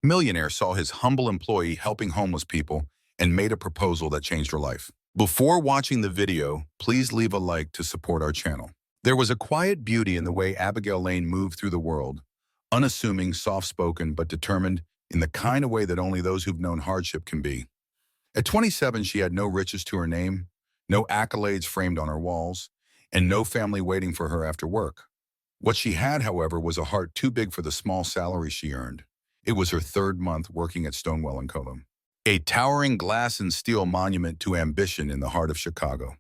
Millionaire saw his humble employee helping homeless people and made a proposal that changed her life. Before watching the video, please leave a like to support our channel. There was a quiet beauty in the way Abigail Lane moved through the world, unassuming, soft-spoken, but determined in the kind of way that only those who've known hardship can be. At 27, she had no riches to her name, no accolades framed on her walls, and no family waiting for her after work. What she had, however, was a heart too big for the small salary she earned. It was her third month working at Stonewall & Colum, a towering glass and steel monument to ambition in the heart of Chicago.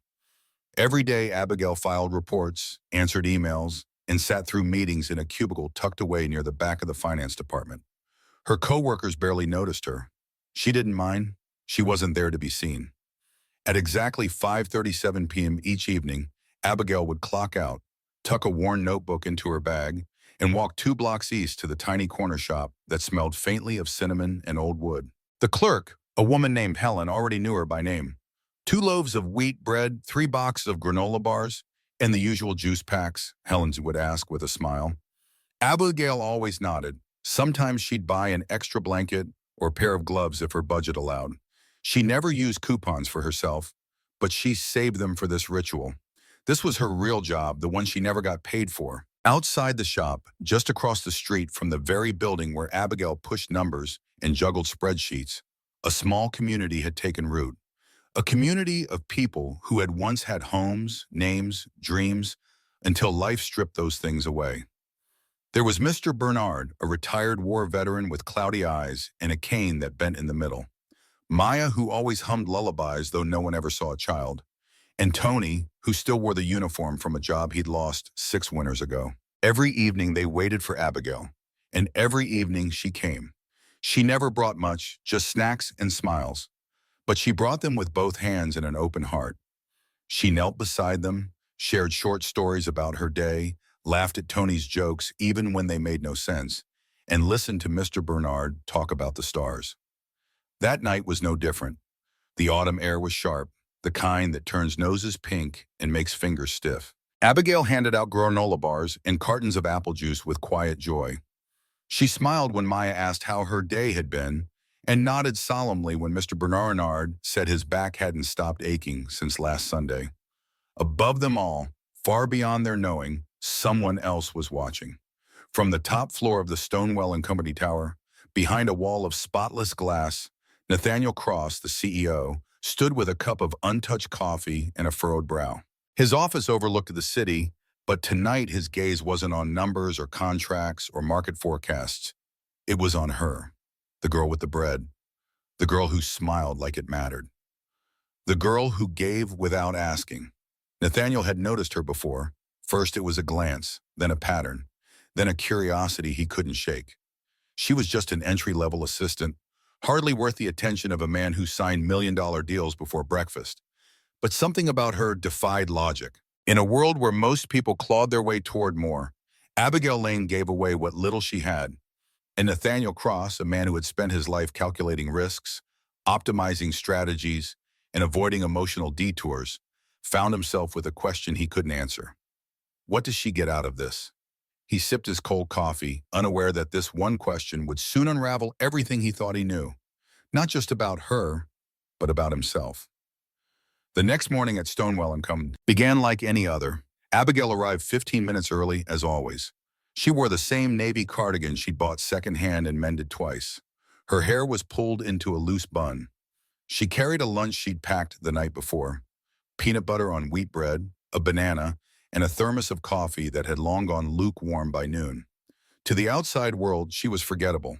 Every day, Abigail filed reports, answered emails, and sat through meetings in a cubicle tucked away near the back of the finance department. Her coworkers barely noticed her. She didn't mind. She wasn't there to be seen. At exactly 5:37 p.m. each evening, Abigail would clock out, tuck a worn notebook into her bag, and walk 2 blocks east to the tiny corner shop that smelled faintly of cinnamon and old wood. The clerk, a woman named Helen, already knew her by name. 2 loaves of wheat bread, 3 boxes of granola bars, and the usual juice packs, Helen would ask with a smile. Abigail always nodded. Sometimes she'd buy an extra blanket or pair of gloves if her budget allowed. She never used coupons for herself, but she saved them for this ritual. This was her real job, the one she never got paid for. Outside the shop, just across the street from the very building where Abigail pushed numbers and juggled spreadsheets, a small community had taken root. A community of people who had once had homes, names, dreams, until life stripped those things away. There was Mr. Bernard, a retired war veteran with cloudy eyes and a cane that bent in the middle. Maya, who always hummed lullabies though no one ever saw a child. And Tony, who still wore the uniform from a job he'd lost 6 winters ago. Every evening they waited for Abigail, and every evening she came. She never brought much, just snacks and smiles. But she brought them with both hands and an open heart. She knelt beside them, shared short stories about her day, laughed at Tony's jokes even when they made no sense, and listened to Mr. Bernard talk about the stars. That night was no different. The autumn air was sharp, the kind that turns noses pink and makes fingers stiff. Abigail handed out granola bars and cartons of apple juice with quiet joy. She smiled when Maya asked how her day had been, and nodded solemnly when Mr. Bernard said his back hadn't stopped aching since last Sunday. Above them all, far beyond their knowing, someone else was watching. From the top floor of the Stonewall & Company Tower, behind a wall of spotless glass, Nathaniel Cross, the CEO, stood with a cup of untouched coffee and a furrowed brow. His office overlooked the city, but tonight his gaze wasn't on numbers or contracts or market forecasts. It was on her, the girl with the bread, the girl who smiled like it mattered, the girl who gave without asking. Nathaniel had noticed her before. First it was a glance, then a pattern, then a curiosity he couldn't shake. She was just an entry-level assistant, hardly worth the attention of a man who signed million-dollar deals before breakfast. But something about her defied logic. In a world where most people clawed their way toward more, Abigail Lane gave away what little she had. And Nathaniel Cross, a man who had spent his life calculating risks, optimizing strategies, and avoiding emotional detours, found himself with a question he couldn't answer. What does she get out of this? He sipped his cold coffee, unaware that this one question would soon unravel everything he thought he knew, not just about her, but about himself. The next morning at Stonewall & Company began like any other. Abigail arrived 15 minutes early, as always. She wore the same navy cardigan she'd bought secondhand and mended twice. Her hair was pulled into a loose bun. She carried a lunch she'd packed the night before: peanut butter on wheat bread, a banana, and a thermos of coffee that had long gone lukewarm by noon. To the outside world, she was forgettable,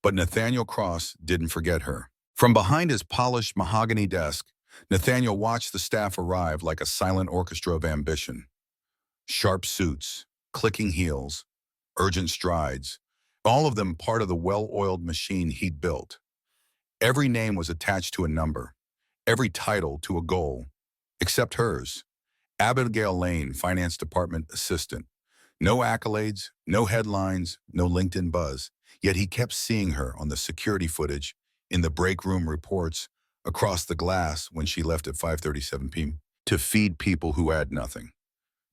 but Nathaniel Cross didn't forget her. From behind his polished mahogany desk, Nathaniel watched the staff arrive like a silent orchestra of ambition. Sharp suits, clicking heels, urgent strides, all of them part of the well-oiled machine he'd built. Every name was attached to a number, every title to a goal, except hers. Abigail Lane, Finance Department Assistant. No accolades, no headlines, no LinkedIn buzz, yet he kept seeing her on the security footage, in the break room reports, across the glass when she left at 5:37 p.m. to feed people who had nothing.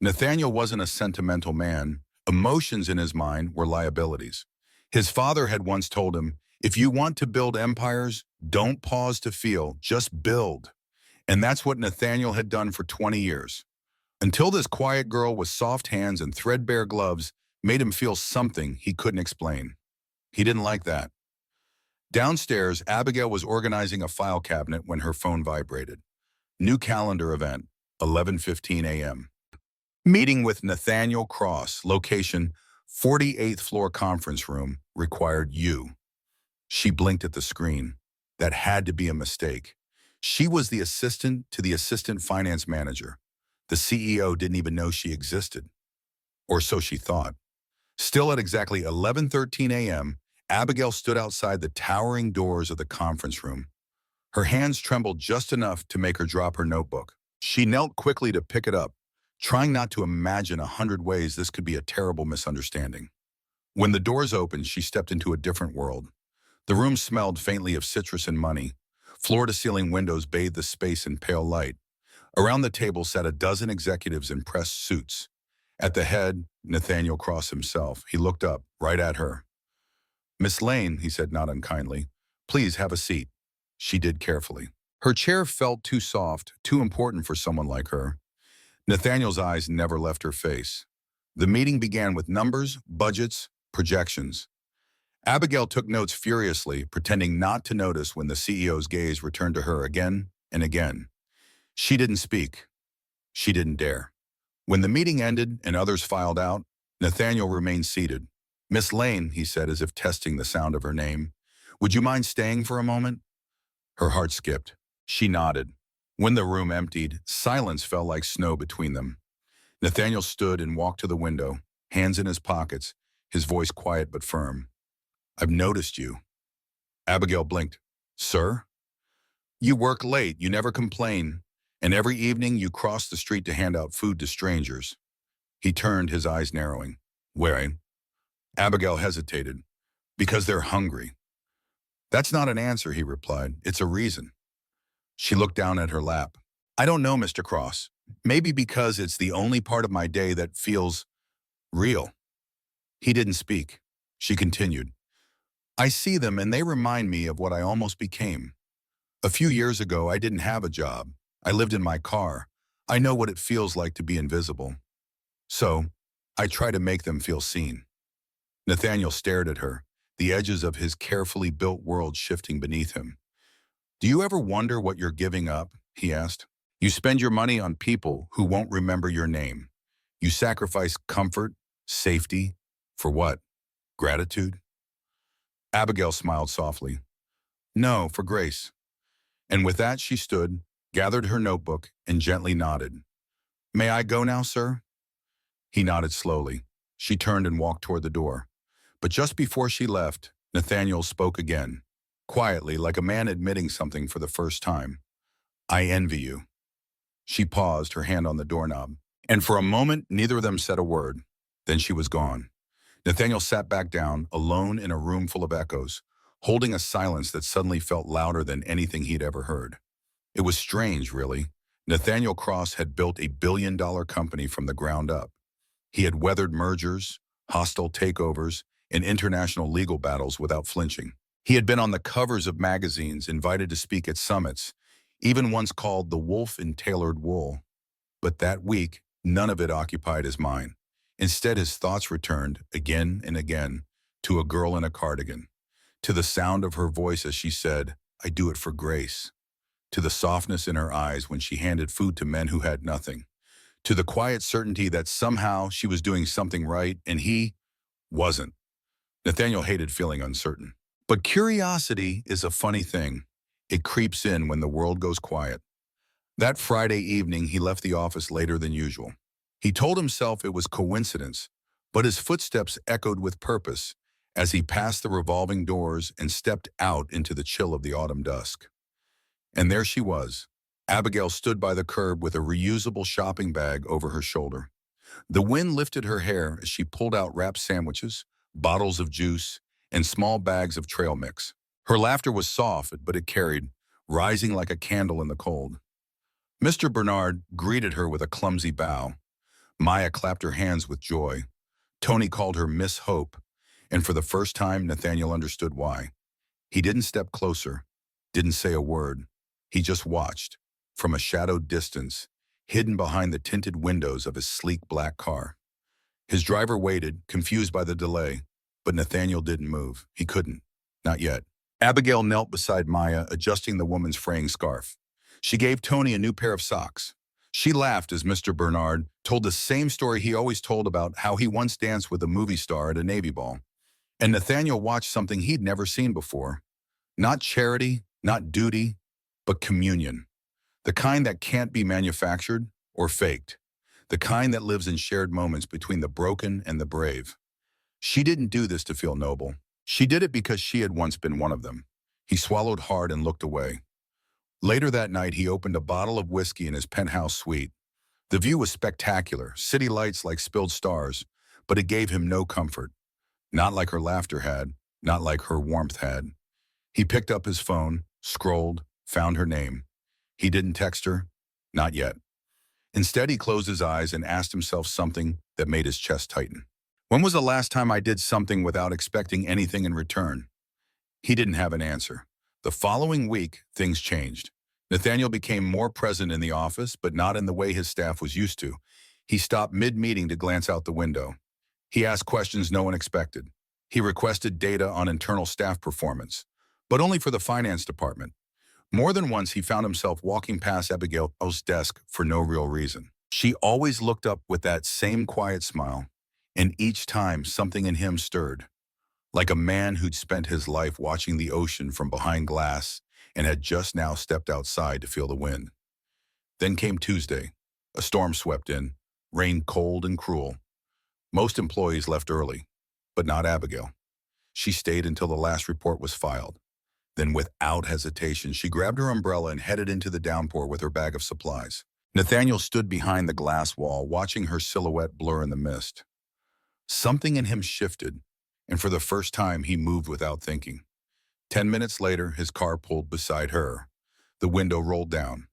Nathaniel wasn't a sentimental man. Emotions in his mind were liabilities. His father had once told him, If you want to build empires, don't pause to feel, just build. And that's what Nathaniel had done for 20 years. Until this quiet girl with soft hands and threadbare gloves made him feel something he couldn't explain. He didn't like that. Downstairs, Abigail was organizing a file cabinet when her phone vibrated. New calendar event, 11:15 a.m. Meeting with Nathaniel Cross, location 48th floor conference room, required you. She blinked at the screen. That had to be a mistake. She was the assistant to the assistant finance manager. The CEO didn't even know she existed. Or so she thought. Still at exactly 11:13 a.m., Abigail stood outside the towering doors of the conference room. Her hands trembled just enough to make her drop her notebook. She knelt quickly to pick it up, trying not to imagine 100 ways this could be a terrible misunderstanding. When the doors opened, she stepped into a different world. The room smelled faintly of citrus and money. Floor-to-ceiling windows bathed the space in pale light. Around the table sat a dozen executives in pressed suits. At the head, Nathaniel Cross himself. He looked up, right at her. "Miss Lane," he said not unkindly, "please have a seat." She did carefully. Her chair felt too soft, too important for someone like her. Nathaniel's eyes never left her face. The meeting began with numbers, budgets, projections. Abigail took notes furiously, pretending not to notice when the CEO's gaze returned to her again and again. She didn't speak. She didn't dare. When the meeting ended and others filed out, Nathaniel remained seated. "Miss Lane," he said as if testing the sound of her name, "would you mind staying for a moment?" Her heart skipped. She nodded. When the room emptied, silence fell like snow between them. Nathaniel stood and walked to the window, hands in his pockets, his voice quiet but firm. "I've noticed you." Abigail blinked. "Sir?" "You work late, you never complain, and every evening you cross the street to hand out food to strangers." He turned, his eyes narrowing. "Why?" Abigail hesitated. "Because they're hungry." "That's not an answer," he replied. "It's a reason." She looked down at her lap. "I don't know, Mr. Cross. Maybe because it's the only part of my day that feels real." He didn't speak. She continued. "I see them and they remind me of what I almost became. A few years ago, I didn't have a job. I lived in my car. I know what it feels like to be invisible. So, I try to make them feel seen." Nathaniel stared at her, the edges of his carefully built world shifting beneath him. "Do you ever wonder what you're giving up?" he asked. "You spend your money on people who won't remember your name. You sacrifice comfort, safety, for what? Gratitude?" Abigail smiled softly. "No, for grace." And with that she stood, gathered her notebook, and gently nodded. "May I go now, sir?" He nodded slowly. She turned and walked toward the door. But just before she left, Nathaniel spoke again, quietly, like a man admitting something for the first time. "I envy you." She paused, her hand on the doorknob. And for a moment, neither of them said a word. Then she was gone. Nathaniel sat back down, alone in a room full of echoes, holding a silence that suddenly felt louder than anything he'd ever heard. It was strange, really. Nathaniel Cross had built a billion-dollar company from the ground up. He had weathered mergers, hostile takeovers, and international legal battles without flinching. He had been on the covers of magazines, invited to speak at summits, even once called the wolf in tailored wool. But that week, none of it occupied his mind. Instead, his thoughts returned, again and again, to a girl in a cardigan, to the sound of her voice as she said, "I do it for grace," to the softness in her eyes when she handed food to men who had nothing, to the quiet certainty that somehow she was doing something right and he wasn't. Nathaniel hated feeling uncertain. But curiosity is a funny thing. It creeps in when the world goes quiet. That Friday evening, he left the office later than usual. He told himself it was coincidence, but his footsteps echoed with purpose as he passed the revolving doors and stepped out into the chill of the autumn dusk. And there she was. Abigail stood by the curb with a reusable shopping bag over her shoulder. The wind lifted her hair as she pulled out wrapped sandwiches, bottles of juice, and small bags of trail mix. Her laughter was soft, but it carried, rising like a candle in the cold. Mr. Bernard greeted her with a clumsy bow. Maya clapped her hands with joy. Tony called her Miss Hope, and for the first time, Nathaniel understood why. He didn't step closer, didn't say a word. He just watched, from a shadowed distance, hidden behind the tinted windows of his sleek black car. His driver waited, confused by the delay, but Nathaniel didn't move. He couldn't. Not yet. Abigail knelt beside Maya, adjusting the woman's fraying scarf. She gave Tony a new pair of socks. She laughed as Mr. Bernard told the same story he always told about how he once danced with a movie star at a Navy ball. And Nathaniel watched something he'd never seen before. Not charity, not duty, but communion. The kind that can't be manufactured or faked. The kind that lives in shared moments between the broken and the brave. She didn't do this to feel noble. She did it because she had once been one of them. He swallowed hard and looked away. Later that night, he opened a bottle of whiskey in his penthouse suite. The view was spectacular, city lights like spilled stars, but it gave him no comfort. Not like her laughter had, not like her warmth had. He picked up his phone, scrolled, found her name. He didn't text her, not yet. Instead, he closed his eyes and asked himself something that made his chest tighten. When was the last time I did something without expecting anything in return? He didn't have an answer. The following week, things changed. Nathaniel became more present in the office, but not in the way his staff was used to. He stopped mid-meeting to glance out the window. He asked questions no one expected. He requested data on internal staff performance, but only for the finance department. More than once, he found himself walking past Abigail's desk for no real reason. She always looked up with that same quiet smile, and each time something in him stirred. Like a man who'd spent his life watching the ocean from behind glass and had just now stepped outside to feel the wind. Then came Tuesday. A storm swept in, rain cold and cruel. Most employees left early, but not Abigail. She stayed until the last report was filed. Then without hesitation, she grabbed her umbrella and headed into the downpour with her bag of supplies. Nathaniel stood behind the glass wall, watching her silhouette blur in the mist. Something in him shifted, and for the first time, he moved without thinking. 10 minutes later, his car pulled beside her. The window rolled down.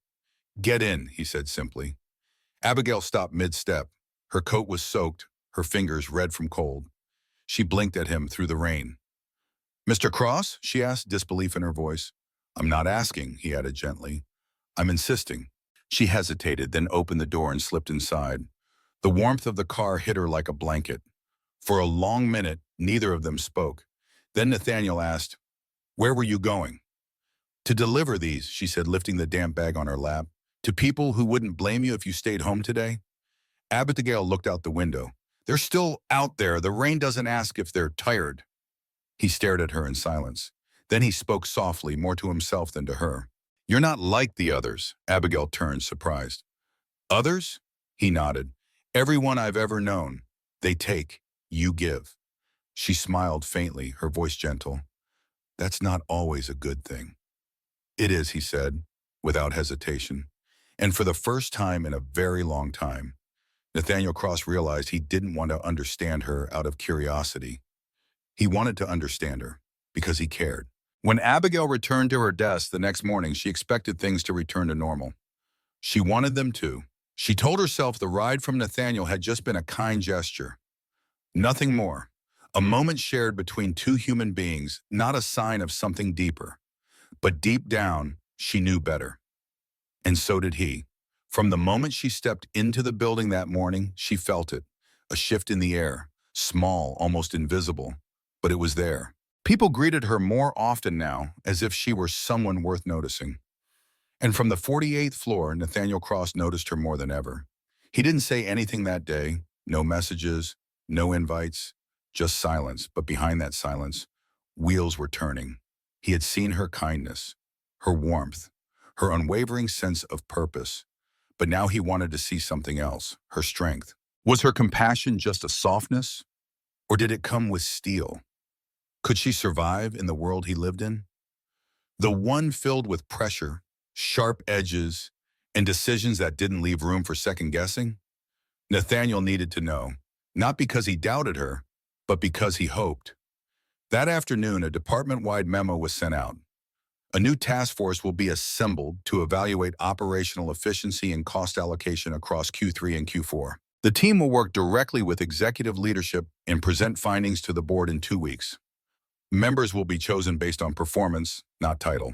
"Get in," he said simply. Abigail stopped mid-step. Her coat was soaked, her fingers red from cold. She blinked at him through the rain. "Mr. Cross?" she asked, disbelief in her voice. "I'm not asking," he added gently. "I'm insisting." She hesitated, then opened the door and slipped inside. The warmth of the car hit her like a blanket. For a long minute, neither of them spoke. Then Nathaniel asked, "Where were you going?" "To deliver these," she said, lifting the damp bag on her lap. "To people who wouldn't blame you if you stayed home today." Abigail looked out the window. "They're still out there. The rain doesn't ask if they're tired." He stared at her in silence. Then he spoke softly, more to himself than to her. "You're not like the others." Abigail turned, surprised. "Others?" He nodded. "Everyone I've ever known. They take, you give." She smiled faintly, her voice gentle. "That's not always a good thing." "It is," he said, without hesitation. And for the first time in a very long time, Nathaniel Cross realized he didn't want to understand her out of curiosity. He wanted to understand her because he cared. When Abigail returned to her desk the next morning, she expected things to return to normal. She wanted them to. She told herself the ride from Nathaniel had just been a kind gesture. Nothing more. A moment shared between two human beings, not a sign of something deeper. But deep down, she knew better. And so did he. From the moment she stepped into the building that morning, she felt it. A shift in the air, small, almost invisible. But it was there. People greeted her more often now, as if she were someone worth noticing. And from the 48th floor, Nathaniel Cross noticed her more than ever. He didn't say anything that day, no messages, no invites, just silence. But behind that silence, wheels were turning. He had seen her kindness, her warmth, her unwavering sense of purpose. But now he wanted to see something else, her strength. Was her compassion just a softness? Or did it come with steel? Could she survive in the world he lived in? The one filled with pressure, sharp edges, and decisions that didn't leave room for second guessing? Nathaniel needed to know, not because he doubted her, but because he hoped. That afternoon, a department-wide memo was sent out. A new task force will be assembled to evaluate operational efficiency and cost allocation across Q3 and Q4. The team will work directly with executive leadership and present findings to the board in 2 weeks. Members will be chosen based on performance, not title.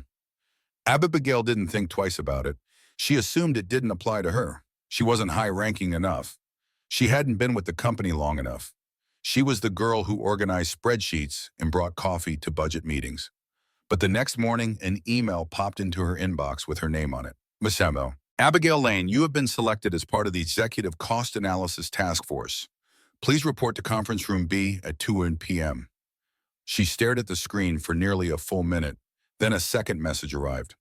Abigail didn't think twice about it. She assumed it didn't apply to her. She wasn't high-ranking enough. She hadn't been with the company long enough. She was the girl who organized spreadsheets and brought coffee to budget meetings. But the next morning, an email popped into her inbox with her name on it. Miss Hemo, Abigail Lane, you have been selected as part of the Executive Cost Analysis Task Force. Please report to Conference Room B at 2 p.m. She stared at the screen for nearly a full minute. Then a second message arrived.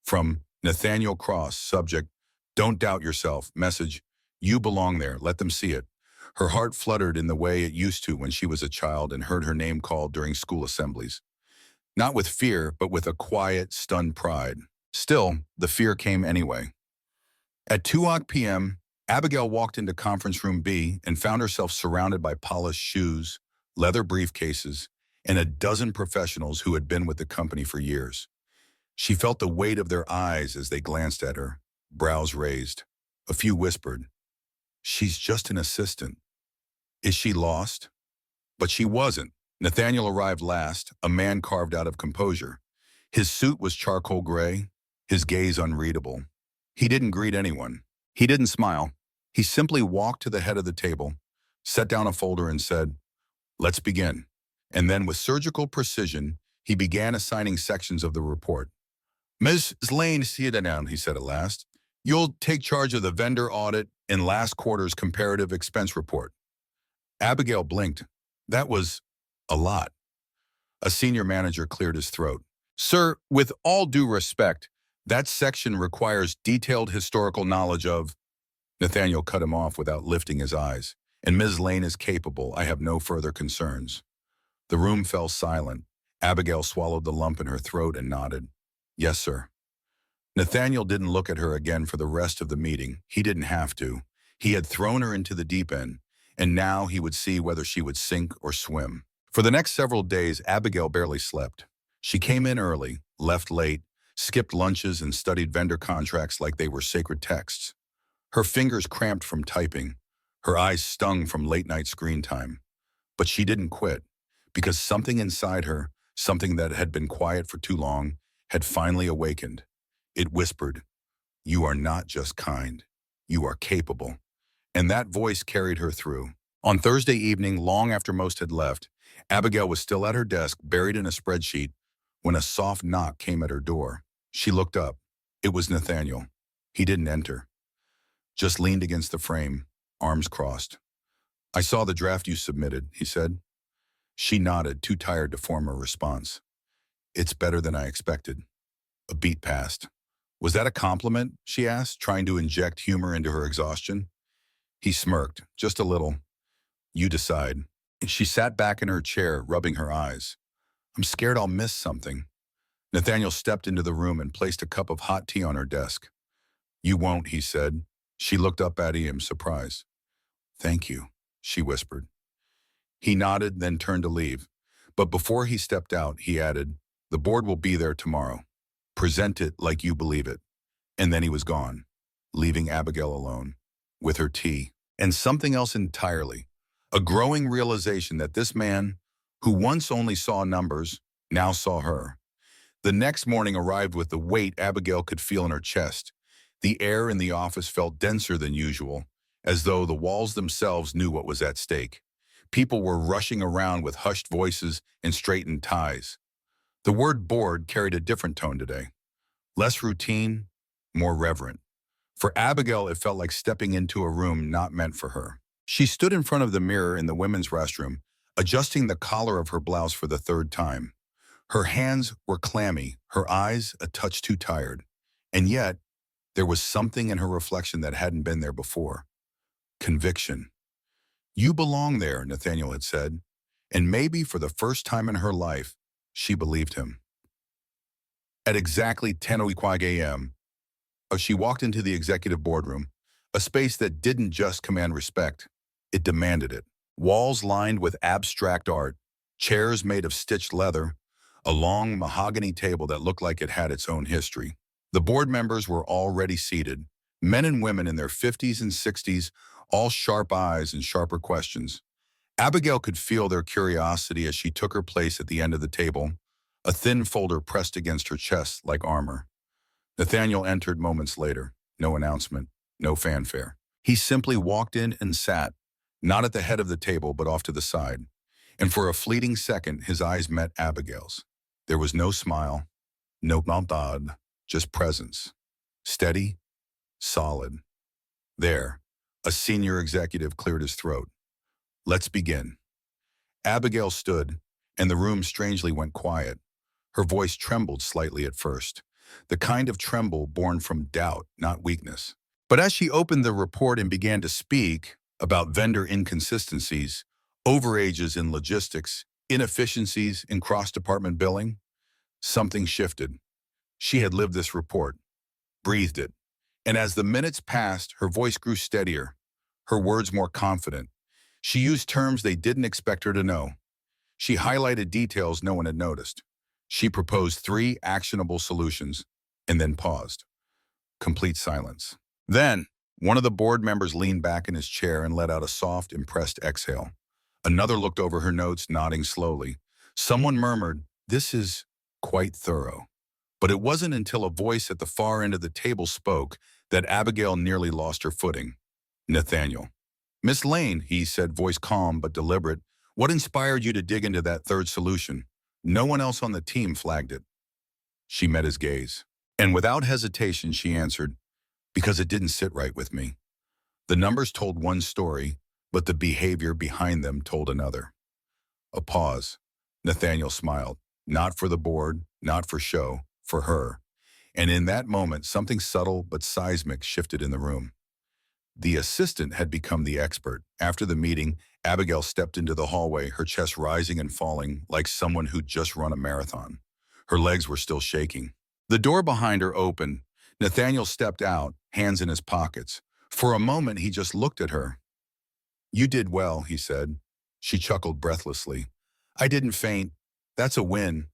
From Nathaniel Cross, subject, don't doubt yourself, message, you belong there, let them see it. Her heart fluttered in the way it used to when she was a child and heard her name called during school assemblies. Not with fear, but with a quiet, stunned pride. Still, the fear came anyway. At 2 p.m., Abigail walked into Conference Room B and found herself surrounded by polished shoes, leather briefcases, and a dozen professionals who had been with the company for years. She felt the weight of their eyes as they glanced at her, brows raised. A few whispered, "She's just an assistant. Is she lost?" But she wasn't. Nathaniel arrived last, a man carved out of composure. His suit was charcoal gray, his gaze unreadable. He didn't greet anyone. He didn't smile. He simply walked to the head of the table, set down a folder and said, "Let's begin." And then with surgical precision, he began assigning sections of the report. "Ms. Lane, sit down," he said at last. "You'll take charge of the vendor audit and last quarter's comparative expense report." Abigail blinked. That was a lot. A senior manager cleared his throat. "Sir, with all due respect, that section requires detailed historical knowledge of—" Nathaniel cut him off without lifting his eyes. "And Ms. Lane is capable. I have no further concerns." The room fell silent. Abigail swallowed the lump in her throat and nodded. "Yes, sir." Nathaniel didn't look at her again for the rest of the meeting. He didn't have to. He had thrown her into the deep end, and now he would see whether she would sink or swim. For the next several days, Abigail barely slept. She came in early, left late, skipped lunches, and studied vendor contracts like they were sacred texts. Her fingers cramped from typing. Her eyes stung from late-night screen time. But she didn't quit, because something inside her, something that had been quiet for too long, had finally awakened. It whispered, "You are not just kind. You are capable." And that voice carried her through. On Thursday evening, long after most had left, Abigail was still at her desk, buried in a spreadsheet, when a soft knock came at her door. She looked up. It was Nathaniel. He didn't enter. Just leaned against the frame, arms crossed. "I saw the draft you submitted," he said. She nodded, too tired to form a response. "It's better than I expected." A beat passed. "Was that a compliment?" she asked, trying to inject humor into her exhaustion. He smirked, just a little. "You decide." She sat back in her chair, rubbing her eyes. "I'm scared I'll miss something." Nathaniel stepped into the room and placed a cup of hot tea on her desk. "You won't," he said. She looked up at him, surprised. "Thank you," she whispered. He nodded, then turned to leave. But before he stepped out, he added, "The board will be there tomorrow. Present it like you believe it." And then he was gone, leaving Abigail alone, with her tea, and something else entirely. A growing realization that this man, who once only saw numbers, now saw her. The next morning arrived with the weight Abigail could feel in her chest. The air in the office felt denser than usual, as though the walls themselves knew what was at stake. People were rushing around with hushed voices and straightened ties. The word board carried a different tone today. Less routine, more reverent. For Abigail, it felt like stepping into a room not meant for her. She stood in front of the mirror in the women's restroom, adjusting the collar of her blouse for the third time. Her hands were clammy, her eyes a touch too tired. And yet, there was something in her reflection that hadn't been there before. Conviction. "You belong there," Nathaniel had said. And maybe for the first time in her life, she believed him. At exactly 10:00 a.m., she walked into the executive boardroom, a space that didn't just command respect, it demanded it. Walls lined with abstract art, chairs made of stitched leather, a long mahogany table that looked like it had its own history. The board members were already seated, men and women in their 50s and 60s, all sharp eyes and sharper questions. Abigail could feel their curiosity as she took her place at the end of the table, a thin folder pressed against her chest like armor. Nathaniel entered moments later. No announcement, no fanfare. He simply walked in and sat, not at the head of the table, but off to the side. And for a fleeting second, his eyes met Abigail's. There was no smile, no nod, just presence. Steady, solid. There, a senior executive cleared his throat. Let's begin. Abigail stood, and the room strangely went quiet. Her voice trembled slightly at first, the kind of tremble born from doubt, not weakness. But as she opened the report and began to speak about vendor inconsistencies, overages in logistics, inefficiencies in cross-department billing, something shifted. She had lived this report, breathed it, and as the minutes passed, her voice grew steadier, her words more confident. She used terms they didn't expect her to know. She highlighted details no one had noticed. She proposed 3 actionable solutions and then paused. Complete silence. Then, one of the board members leaned back in his chair and let out a soft, impressed exhale. Another looked over her notes, nodding slowly. Someone murmured, "This is quite thorough." But it wasn't until a voice at the far end of the table spoke that Abigail nearly lost her footing. Nathaniel. "Miss Lane," he said, voice calm but deliberate, "what inspired you to dig into that 3rd solution? No one else on the team flagged it." She met his gaze. And without hesitation, she answered, "Because it didn't sit right with me." The numbers told one story, but the behavior behind them told another. A pause. Nathaniel smiled. Not for the board, not for show, for her. And in that moment, something subtle but seismic shifted in the room. The assistant had become the expert. After the meeting, Abigail stepped into the hallway, her chest rising and falling like someone who'd just run a marathon. Her legs were still shaking. The door behind her opened. Nathaniel stepped out, hands in his pockets. For a moment, he just looked at her. "You did well," he said. She chuckled breathlessly. "I didn't faint. That's a win."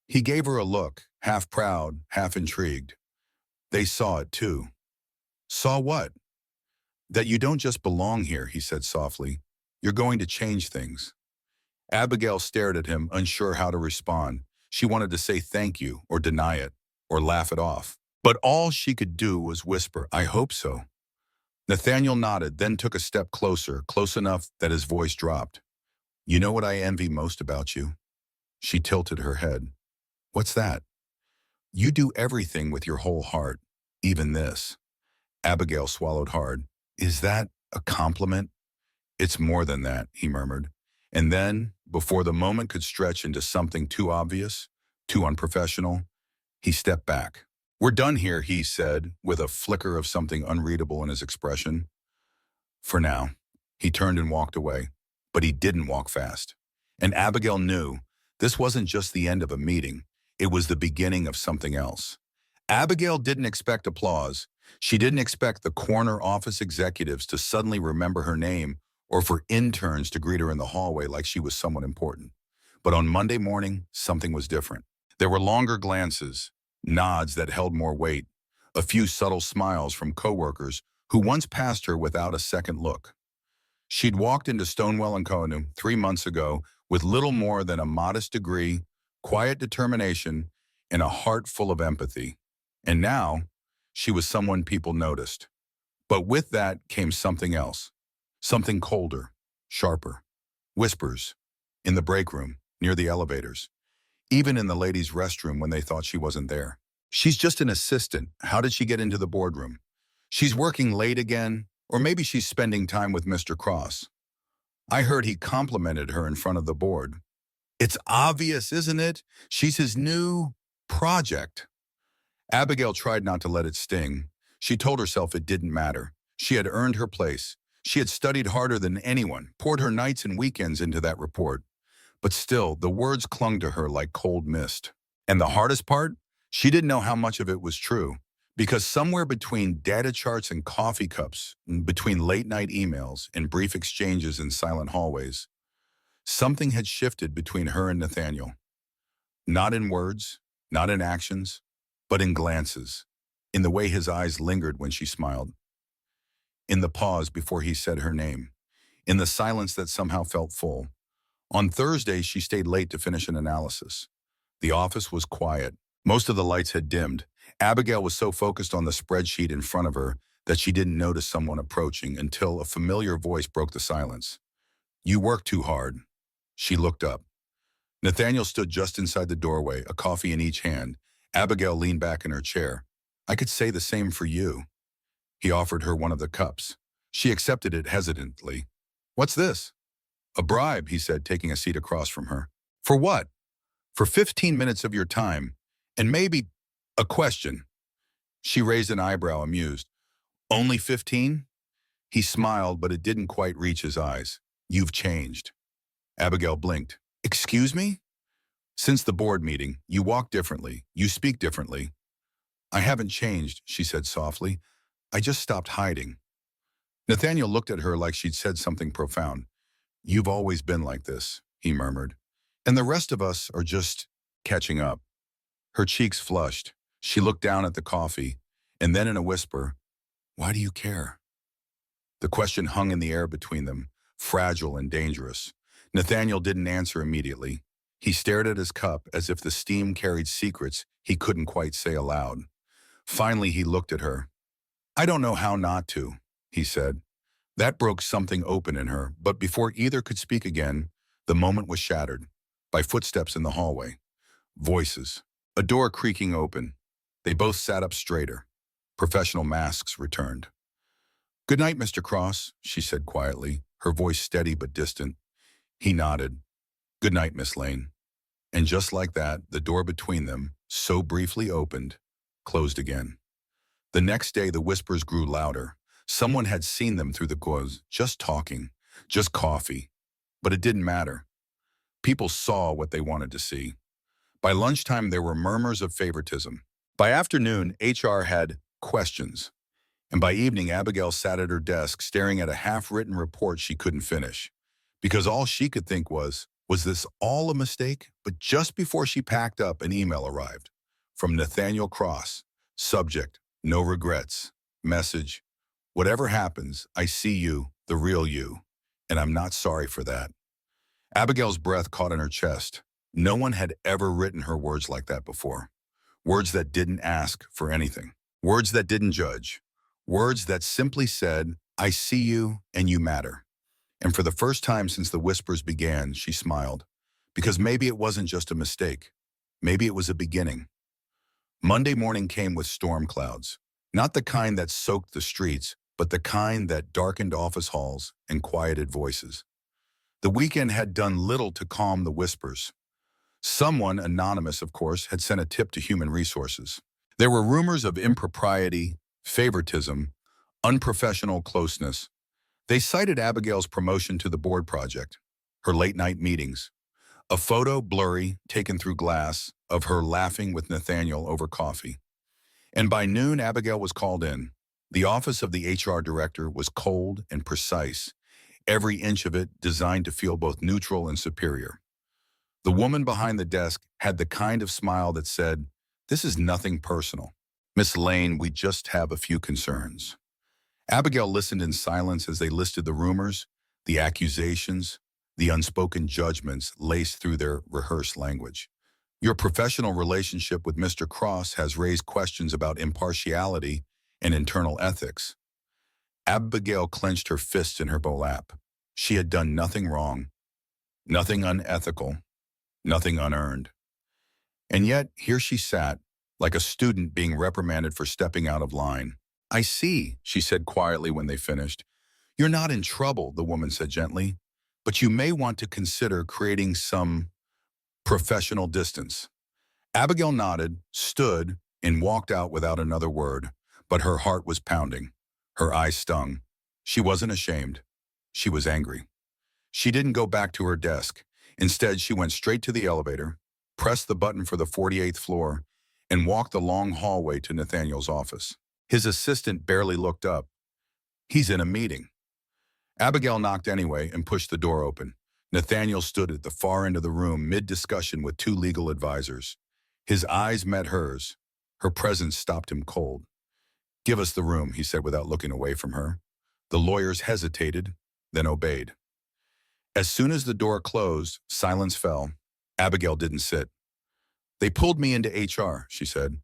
He gave her a look, half proud, half intrigued. They saw it too. "Saw what?" "That you don't just belong here," he said softly. "You're going to change things." Abigail stared at him, unsure how to respond. She wanted to say thank you, or deny it, or laugh it off. But all she could do was whisper, "I hope so." Nathaniel nodded, then took a step closer, close enough that his voice dropped. "You know what I envy most about you?" She tilted her head. "What's that?" "You do everything with your whole heart, even this." Abigail swallowed hard. "Is that a compliment?" "It's more than that," he murmured. And then, before the moment could stretch into something too obvious, too unprofessional, he stepped back. "We're done here," he said, with a flicker of something unreadable in his expression. For now. He turned and walked away. But he didn't walk fast. And Abigail knew this wasn't just the end of a meeting. It was the beginning of something else. Abigail didn't expect applause. She didn't expect the corner office executives to suddenly remember her name or for interns to greet her in the hallway like she was someone important. But on Monday morning, something was different. There were longer glances, nods that held more weight, a few subtle smiles from coworkers who once passed her without a second look. She'd walked into Stonewall and Co. 3 months ago with little more than a modest degree, quiet determination, and a heart full of empathy. And now, she was someone people noticed. But with that came something else. Something colder, sharper. Whispers. In the break room, near the elevators. Even in the ladies' restroom when they thought she wasn't there. "She's just an assistant. How did she get into the boardroom? She's working late again, or maybe she's spending time with Mr. Cross. I heard he complimented her in front of the board. It's obvious, isn't it? She's his new project." Abigail tried not to let it sting. She told herself it didn't matter. She had earned her place. She had studied harder than anyone, poured her nights and weekends into that report. But still, the words clung to her like cold mist. And the hardest part? She didn't know how much of it was true. Because somewhere between data charts and coffee cups, between late-night emails and brief exchanges in silent hallways, something had shifted between her and Nathaniel. Not in words, not in actions, but in glances, in the way his eyes lingered when she smiled, in the pause before he said her name, in the silence that somehow felt full. On Thursday, she stayed late to finish an analysis. The office was quiet. Most of the lights had dimmed. Abigail was so focused on the spreadsheet in front of her that she didn't notice someone approaching until a familiar voice broke the silence. "You work too hard." She looked up. Nathaniel stood just inside the doorway, a coffee in each hand. Abigail leaned back in her chair. "I could say the same for you." He offered her one of the cups. She accepted it hesitantly. "What's this?" "A bribe," he said, taking a seat across from her. "For what?" "For 15 minutes of your time. And maybe a question." She raised an eyebrow, amused. "Only 15?" He smiled, but it didn't quite reach his eyes. "You've changed." Abigail blinked. "Excuse me?" "Since the board meeting, you walk differently. You speak differently." "I haven't changed," she said softly. "I just stopped hiding." Nathaniel looked at her like she'd said something profound. "You've always been like this," he murmured. "And the rest of us are just catching up." Her cheeks flushed. She looked down at the coffee, and then in a whisper, "Why do you care?" The question hung in the air between them, fragile and dangerous. Nathaniel didn't answer immediately. He stared at his cup as if the steam carried secrets he couldn't quite say aloud. Finally, he looked at her. "I don't know how not to," he said. That broke something open in her, but before either could speak again, the moment was shattered by footsteps in the hallway. Voices. A door creaking open. They both sat up straighter. Professional masks returned. "Good night, Mr. Cross," she said quietly, her voice steady but distant. He nodded. "Good night, Miss Lane." And just like that, the door between them, so briefly opened, closed again. The next day, the whispers grew louder. Someone had seen them through the gauze, just talking, just coffee. But it didn't matter. People saw what they wanted to see. By lunchtime, there were murmurs of favoritism. By afternoon, HR had questions. And by evening, Abigail sat at her desk staring at a half-written report she couldn't finish. Because all she could think was this all a mistake? But just before she packed up, an email arrived. From Nathaniel Cross. Subject, "No regrets." Message, "Whatever happens, I see you, the real you. And I'm not sorry for that." Abigail's breath caught in her chest. No one had ever written her words like that before. Words that didn't ask for anything. Words that didn't judge. Words that simply said, "I see you and you matter." And for the first time since the whispers began, she smiled. Because maybe it wasn't just a mistake. Maybe it was a beginning. Monday morning came with storm clouds. Not the kind that soaked the streets, but the kind that darkened office halls and quieted voices. The weekend had done little to calm the whispers. Someone, anonymous of course, had sent a tip to human resources. There were rumors of impropriety, favoritism, unprofessional closeness. They cited Abigail's promotion to the board project, her late-night meetings, a photo, blurry, taken through glass, of her laughing with Nathaniel over coffee. And by noon, Abigail was called in. The office of the HR director was cold and precise, every inch of it designed to feel both neutral and superior. The woman behind the desk had the kind of smile that said, "This is nothing personal. Miss Lane, we just have a few concerns." Abigail listened in silence as they listed the rumors, the accusations, the unspoken judgments laced through their rehearsed language. "Your professional relationship with Mr. Cross has raised questions about impartiality and internal ethics." Abigail clenched her fists in her lap. She had done nothing wrong, nothing unethical, nothing unearned. And yet, here she sat, like a student being reprimanded for stepping out of line. "I see," she said quietly when they finished. "You're not in trouble," the woman said gently, "but you may want to consider creating some professional distance." Abigail nodded, stood, and walked out without another word, but her heart was pounding. Her eyes stung. She wasn't ashamed. She was angry. She didn't go back to her desk. Instead, she went straight to the elevator, pressed the button for the 48th floor, and walked the long hallway to Nathaniel's office. His assistant barely looked up. "He's in a meeting." Abigail knocked anyway and pushed the door open. Nathaniel stood at the far end of the room mid-discussion with two legal advisors. His eyes met hers. Her presence stopped him cold. "Give us the room," he said without looking away from her. The lawyers hesitated, then obeyed. As soon as the door closed, silence fell. Abigail didn't sit. They pulled me into HR, she said.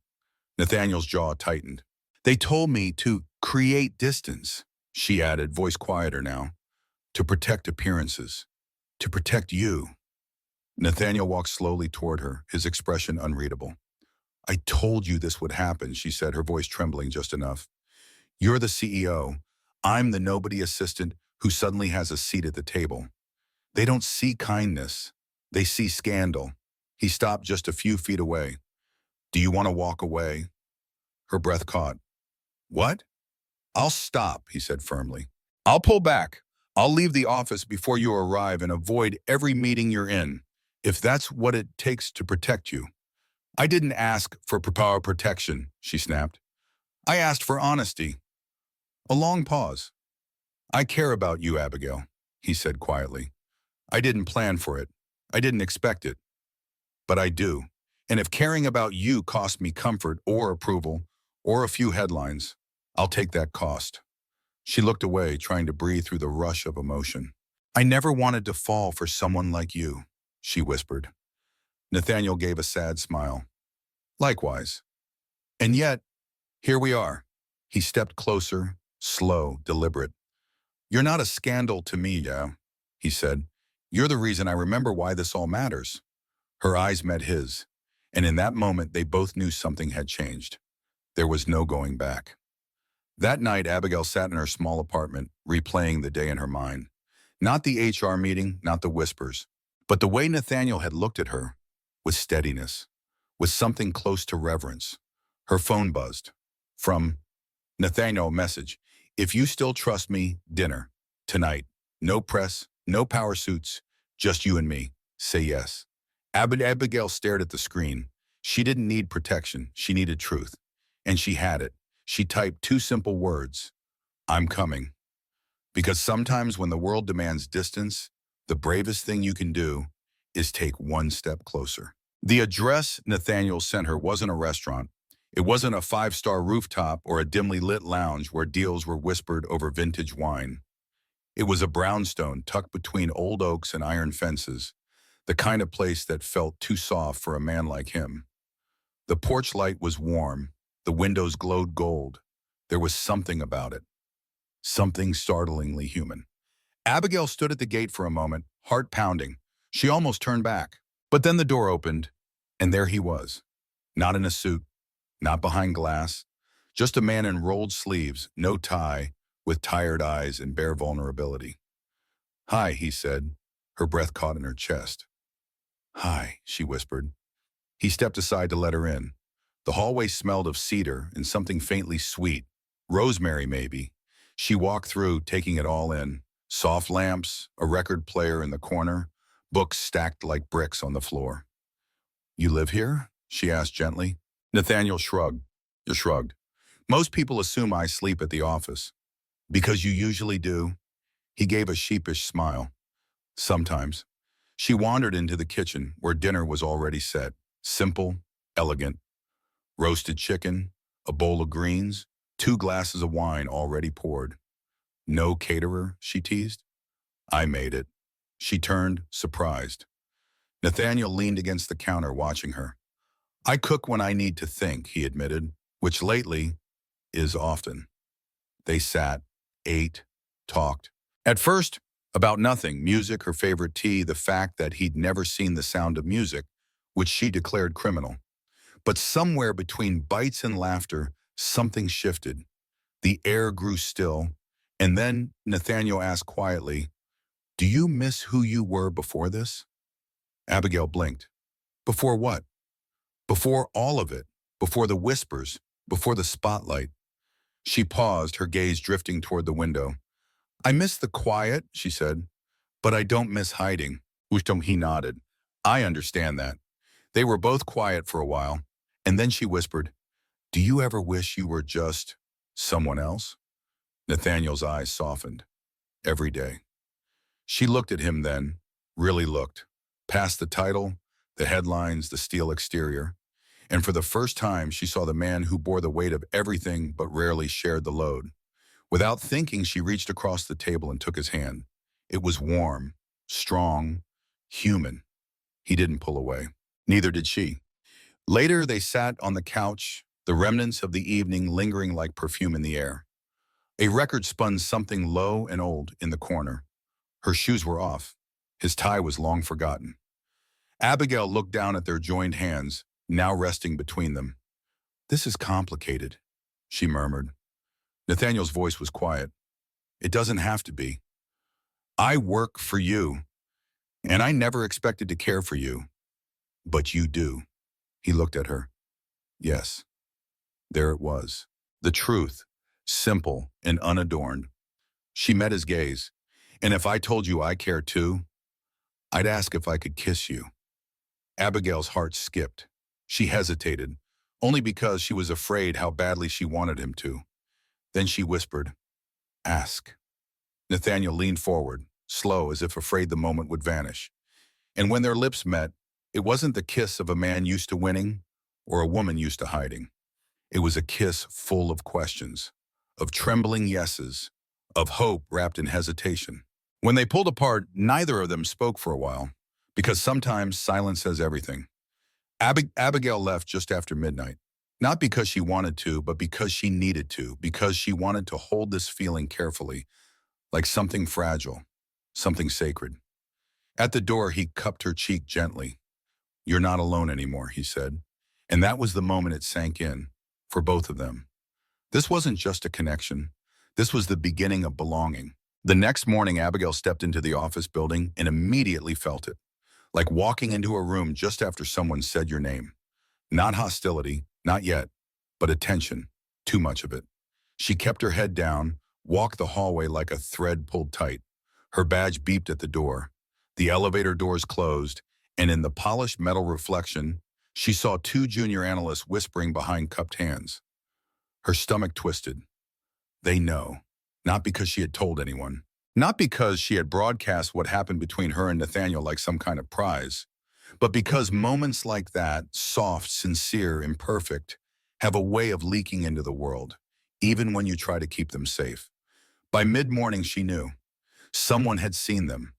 Nathaniel's jaw tightened. They told me to create distance, she added, voice quieter now, to protect appearances, to protect you. Nathaniel walked slowly toward her, his expression unreadable. I told you this would happen, she said, her voice trembling just enough. You're the CEO. I'm the nobody assistant who suddenly has a seat at the table. They don't see kindness. They see scandal. He stopped just a few feet away. Do you want to walk away? Her breath caught. What? I'll stop, he said firmly. I'll pull back. I'll leave the office before you arrive and avoid every meeting you're in, if that's what it takes to protect you. I didn't ask for power protection, she snapped. I asked for honesty. A long pause. I care about you, Abigail, he said quietly. I didn't plan for it. I didn't expect it. But I do. And if caring about you cost me comfort or approval or a few headlines, I'll take that cost. She looked away, trying to breathe through the rush of emotion. I never wanted to fall for someone like you, she whispered. Nathaniel gave a sad smile. Likewise. And yet, here we are. He stepped closer, slow, deliberate. You're not a scandal to me, yeah, he said. You're the reason I remember why this all matters. Her eyes met his, and in that moment they both knew something had changed. There was no going back. That night, Abigail sat in her small apartment, replaying the day in her mind. Not the HR meeting, not the whispers, but the way Nathaniel had looked at her, with steadiness, with something close to reverence. Her phone buzzed. From Nathaniel, a message. If you still trust me, dinner. Tonight. No press, no power suits, just you and me. Say yes. Abigail stared at the screen. She didn't need protection. She needed truth. And she had it. She typed two simple words. I'm coming. Because sometimes when the world demands distance, the bravest thing you can do is take one step closer. The address Nathaniel sent her wasn't a restaurant. It wasn't a five-star rooftop or a dimly lit lounge where deals were whispered over vintage wine. It was a brownstone tucked between old oaks and iron fences, the kind of place that felt too soft for a man like him. The porch light was warm. The windows glowed gold. There was something about it. Something startlingly human. Abigail stood at the gate for a moment, heart pounding. She almost turned back. But then the door opened, and there he was. Not in a suit, not behind glass, just a man in rolled sleeves, no tie, with tired eyes and bare vulnerability. Hi, he said, her breath caught in her chest. Hi, she whispered. He stepped aside to let her in. The hallway smelled of cedar and something faintly sweet, rosemary maybe. She walked through, taking it all in. Soft lamps, a record player in the corner, books stacked like bricks on the floor. You live here? She asked gently. Nathaniel shrugged. You shrugged. Most people assume I sleep at the office. Because you usually do. He gave a sheepish smile. Sometimes. She wandered into the kitchen where dinner was already set. Simple, elegant. Roasted chicken, a bowl of greens, 2 glasses of wine already poured. No caterer, she teased. I made it. She turned, surprised. Nathaniel leaned against the counter, watching her. I cook when I need to think, he admitted, which lately is often. They sat, ate, talked. At first, about nothing, music, her favorite tea, the fact that he'd never seen The Sound of Music, which she declared criminal. But somewhere between bites and laughter, something shifted. The air grew still, and then Nathaniel asked quietly, Do you miss who you were before this? Abigail blinked. Before what? Before all of it, before the whispers, before the spotlight. She paused, her gaze drifting toward the window. I miss the quiet, she said, but I don't miss hiding. He nodded. I understand that. They were both quiet for a while, and then she whispered, Do you ever wish you were just someone else? Nathaniel's eyes softened. Every day. She looked at him then, really looked, past the title, the headlines, the steel exterior, and for the first time she saw the man who bore the weight of everything but rarely shared the load. Without thinking, she reached across the table and took his hand. It was warm, strong, human. He didn't pull away. Neither did she. Later, they sat on the couch, the remnants of the evening lingering like perfume in the air. A record spun something low and old in the corner. Her shoes were off. His tie was long forgotten. Abigail looked down at their joined hands, now resting between them. "This is complicated," she murmured. Nathaniel's voice was quiet. "It doesn't have to be. I work for you, and I never expected to care for you. But you do." He looked at her. Yes, there it was. The truth, simple and unadorned. She met his gaze. "And if I told you I care too, I'd ask if I could kiss you." Abigail's heart skipped. She hesitated, only because she was afraid how badly she wanted him to. Then she whispered, "Ask." Nathaniel leaned forward, slow as if afraid the moment would vanish. And when their lips met, it wasn't the kiss of a man used to winning or a woman used to hiding. It was a kiss full of questions, of trembling yeses, of hope wrapped in hesitation. When they pulled apart, neither of them spoke for a while, because sometimes silence says everything. Abigail left just after midnight, not because she wanted to, but because she needed to, because she wanted to hold this feeling carefully, like something fragile, something sacred. At the door, he cupped her cheek gently. "You're not alone anymore," he said. And that was the moment it sank in, for both of them. This wasn't just a connection. This was the beginning of belonging. The next morning, Abigail stepped into the office building and immediately felt it, like walking into a room just after someone said your name. Not hostility, not yet, but attention, too much of it. She kept her head down, walked the hallway like a thread pulled tight. Her badge beeped at the door. The elevator doors closed, and in the polished metal reflection, she saw two junior analysts whispering behind cupped hands. Her stomach twisted. They know. Not because she had told anyone. Not because she had broadcast what happened between her and Nathaniel like some kind of prize. But because moments like that, soft, sincere, imperfect, have a way of leaking into the world, even when you try to keep them safe. By mid-morning, she knew. Someone had seen them.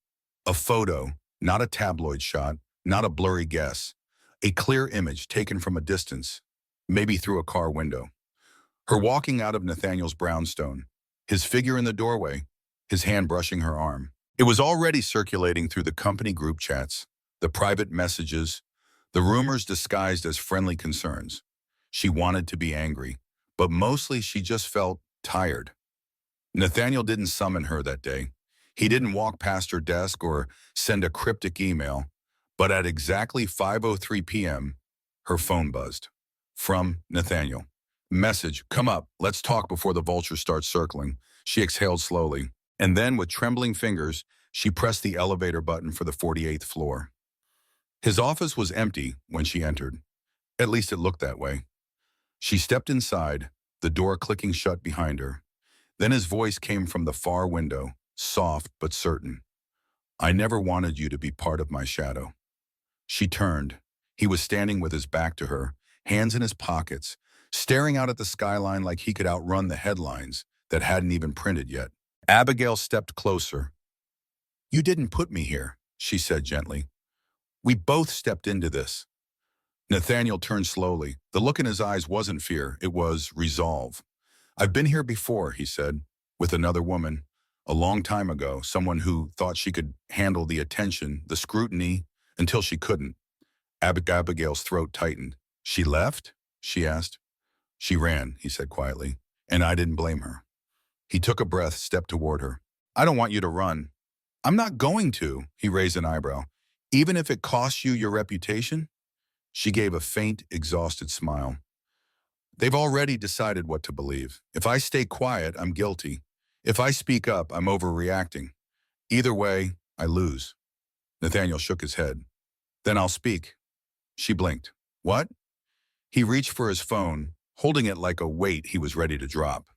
A photo, not a tabloid shot, not a blurry guess. A clear image taken from a distance, maybe through a car window. Her walking out of Nathaniel's brownstone, his figure in the doorway, his hand brushing her arm. It was already circulating through the company group chats, the private messages, the rumors disguised as friendly concerns. She wanted to be angry, but mostly she just felt tired. Nathaniel didn't summon her that day. He didn't walk past her desk or send a cryptic email, but at exactly 5:03 p.m., her phone buzzed. From Nathaniel. "Message, come up, let's talk before the vultures start circling." She exhaled slowly, and then with trembling fingers, she pressed the elevator button for the 48th floor. His office was empty when she entered. At least it looked that way. She stepped inside, the door clicking shut behind her. Then his voice came from the far window, soft but certain. "I never wanted you to be part of my shadow." She turned. He was standing with his back to her, hands in his pockets, staring out at the skyline like he could outrun the headlines that hadn't even printed yet. Abigail stepped closer. "You didn't put me here," she said gently. "We both stepped into this." Nathaniel turned slowly. The look in his eyes wasn't fear, it was resolve. "I've been here before," he said, "with another woman. A long time ago, someone who thought she could handle the attention, the scrutiny, until she couldn't." Abigail's throat tightened. "She left?" she asked. "She ran," he said quietly, "and I didn't blame her." He took a breath, stepped toward her. "I don't want you to run." "I'm not going to," he raised an eyebrow. "Even if it costs you your reputation?" She gave a faint, exhausted smile. "They've already decided what to believe. If I stay quiet, I'm guilty. If I speak up, I'm overreacting. Either way, I lose." Nathaniel shook his head. "Then I'll speak." She blinked. "What?" He reached for his phone, holding it like a weight he was ready to drop.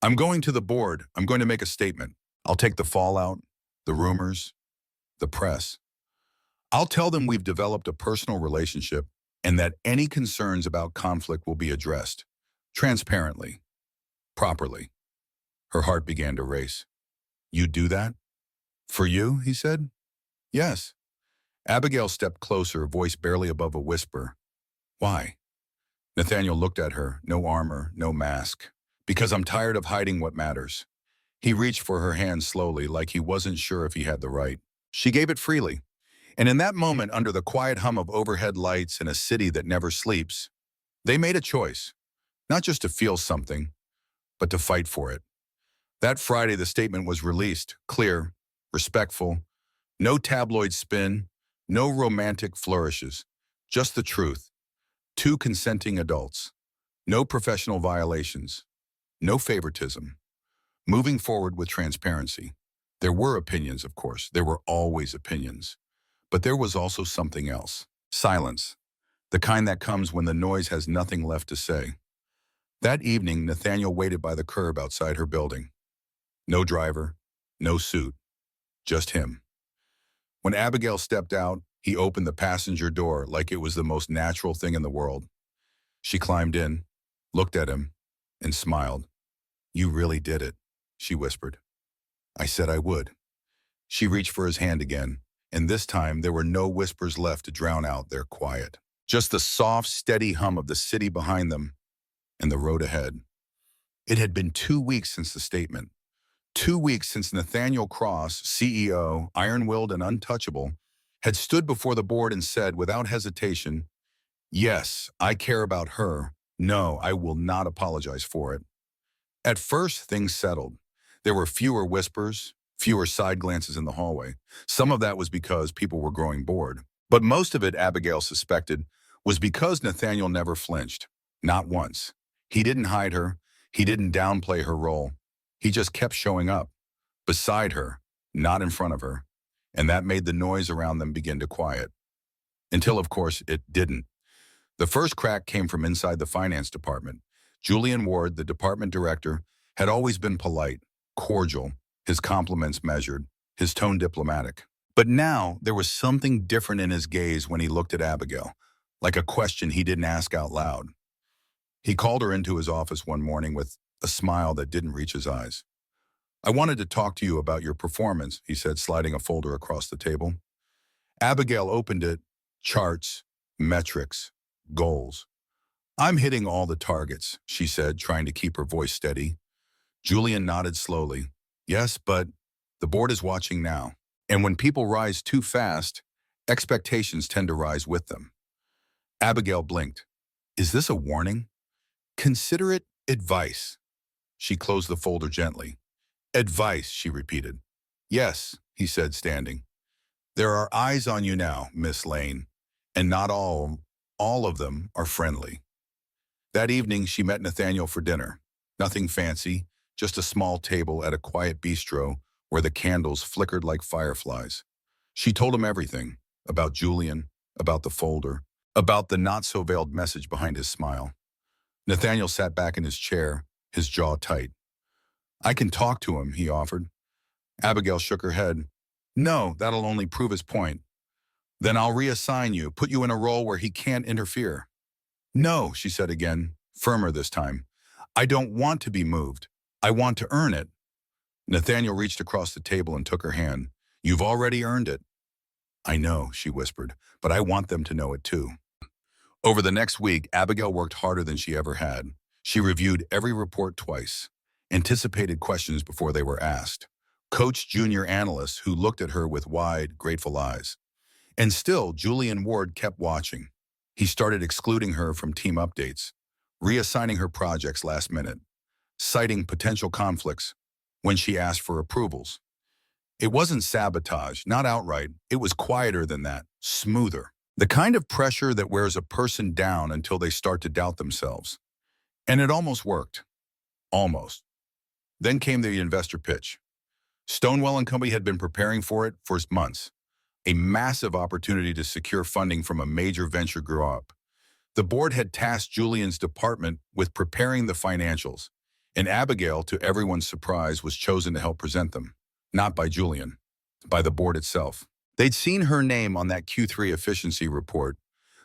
"I'm going to the board. I'm going to make a statement. I'll take the fallout, the rumors, the press. I'll tell them we've developed a personal relationship and that any concerns about conflict will be addressed. Transparently. Properly." Her heart began to race. "You do that?" For you, he said. Yes. Abigail stepped closer, voice barely above a whisper. Why? Nathaniel looked at her, no armor, no mask. Because I'm tired of hiding what matters. He reached for her hand slowly, like he wasn't sure if he had the right. She gave it freely. And in that moment, under the quiet hum of overhead lights in a city that never sleeps, they made a choice. Not just to feel something, but to fight for it. That Friday, the statement was released, clear, respectful, no tabloid spin, no romantic flourishes, just the truth. Two consenting adults. No professional violations. No favoritism. Moving forward with transparency. There were opinions, of course. There were always opinions. But there was also something else. Silence. The kind that comes when the noise has nothing left to say. That evening, Nathaniel waited by the curb outside her building. No driver, no suit, just him. When Abigail stepped out, he opened the passenger door like it was the most natural thing in the world. She climbed in, looked at him, and smiled. You really did it, she whispered. I said I would. She reached for his hand again, and this time there were no whispers left to drown out their quiet. Just the soft, steady hum of the city behind them and the road ahead. It had been 2 weeks since the statement. 2 weeks since Nathaniel Cross, CEO, iron-willed and untouchable, had stood before the board and said without hesitation, yes, I care about her. No, I will not apologize for it. At first, things settled. There were fewer whispers, fewer side glances in the hallway. Some of that was because people were growing bored. But most of it, Abigail suspected, was because Nathaniel never flinched. Not once. He didn't hide her. He didn't downplay her role. He just kept showing up. Beside her, not in front of her. And that made the noise around them begin to quiet. Until, of course, it didn't. The first crack came from inside the finance department. Julian Ward, the department director, had always been polite, cordial, his compliments measured, his tone diplomatic. But now there was something different in his gaze when he looked at Abigail, like a question he didn't ask out loud. He called her into his office one morning with a smile that didn't reach his eyes. I wanted to talk to you about your performance, he said, sliding a folder across the table. Abigail opened it, charts, metrics, goals. I'm hitting all the targets, she said, trying to keep her voice steady. Julian nodded slowly. Yes, but the board is watching now. And when people rise too fast, expectations tend to rise with them. Abigail blinked. Is this a warning? Consider it advice. She closed the folder gently. Advice, she repeated. Yes, he said, standing. There are eyes on you now, Miss Lane, and not all of them are friendly. That evening, she met Nathaniel for dinner. Nothing fancy, just a small table at a quiet bistro where the candles flickered like fireflies. She told him everything, about Julian, about the folder, about the not-so-veiled message behind his smile. Nathaniel sat back in his chair, his jaw tight. I can talk to him, he offered. Abigail shook her head. No, that'll only prove his point. Then I'll reassign you, put you in a role where he can't interfere. No, she said again, firmer this time. I don't want to be moved. I want to earn it. Nathaniel reached across the table and took her hand. You've already earned it. I know, she whispered, but I want them to know it too. Over the next week, Abigail worked harder than she ever had. She reviewed every report twice, anticipated questions before they were asked, coached junior analysts who looked at her with wide, grateful eyes. And still, Julian Ward kept watching. He started excluding her from team updates, reassigning her projects last minute, citing potential conflicts when she asked for approvals. It wasn't sabotage, not outright. It was quieter than that, smoother. The kind of pressure that wears a person down until they start to doubt themselves. And it almost worked. Almost. Then came the investor pitch. Stonewall and Company had been preparing for it for months. A massive opportunity to secure funding from a major venture grew up. The board had tasked Julian's department with preparing the financials, and Abigail, to everyone's surprise, was chosen to help present them. Not by Julian, by the board itself. They'd seen her name on that Q3 efficiency report,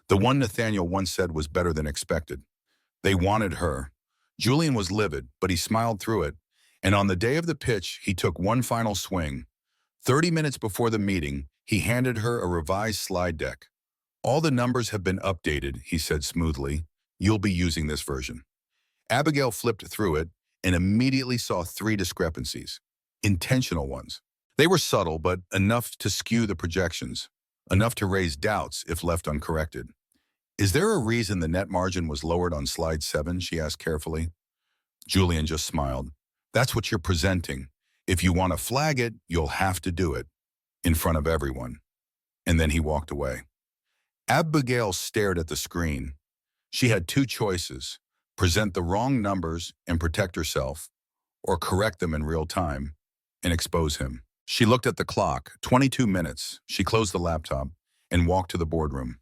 the one Nathaniel once said was better than expected. They wanted her. Julian was livid, but he smiled through it, and on the day of the pitch, he took one final swing, 30 minutes before the meeting, he handed her a revised slide deck. All the numbers have been updated, he said smoothly. You'll be using this version. Abigail flipped through it and immediately saw three discrepancies. Intentional ones. They were subtle, but enough to skew the projections, enough to raise doubts if left uncorrected. Is there a reason the net margin was lowered on slide 7, she asked carefully. Julian just smiled. That's what you're presenting. If you want to flag it, you'll have to do it, in front of everyone. And then he walked away. Abigail stared at the screen. She had two choices: present the wrong numbers and protect herself, or correct them in real time and expose him. She looked at the clock, 22 minutes. She closed the laptop and walked to the boardroom.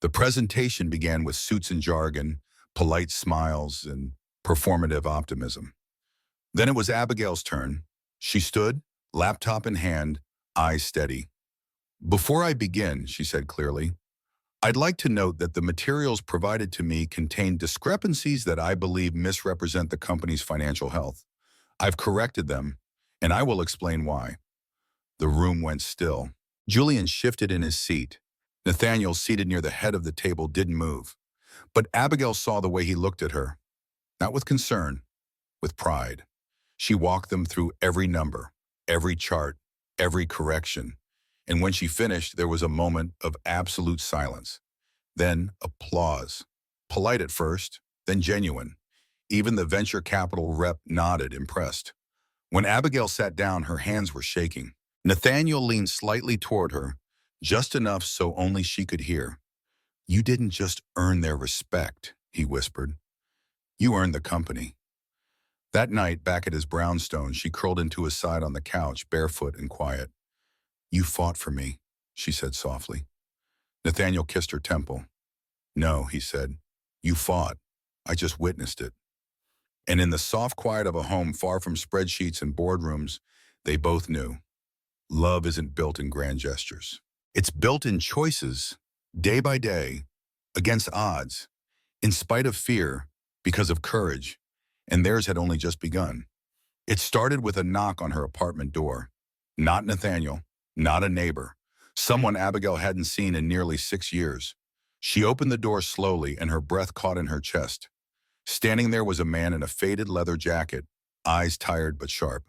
The presentation began with suits and jargon, polite smiles, and performative optimism. Then it was Abigail's turn. She stood, laptop in hand, eyes steady. Before I begin, she said clearly, I'd like to note that the materials provided to me contain discrepancies that I believe misrepresent the company's financial health. I've corrected them, and I will explain why. The room went still. Julian shifted in his seat. Nathaniel, seated near the head of the table, didn't move. But Abigail saw the way he looked at her. Not with concern, with pride. She walked them through every number, every chart, every correction. And when she finished, there was a moment of absolute silence. Then applause. Polite at first, then genuine. Even the venture capital rep nodded, impressed. When Abigail sat down, her hands were shaking. Nathaniel leaned slightly toward her, just enough so only she could hear. You didn't just earn their respect, he whispered. You earned the company. That night, back at his brownstone, she curled into his side on the couch, barefoot and quiet. You fought for me, she said softly. Nathaniel kissed her temple. No, he said. You fought. I just witnessed it. And in the soft quiet of a home far from spreadsheets and boardrooms, they both knew. Love isn't built in grand gestures. It's built in choices, day by day, against odds, in spite of fear, because of courage, and theirs had only just begun. It started with a knock on her apartment door. Not Nathaniel, not a neighbor, someone Abigail hadn't seen in nearly 6 years. She opened the door slowly, and her breath caught in her chest. Standing there was a man in a faded leather jacket, eyes tired but sharp.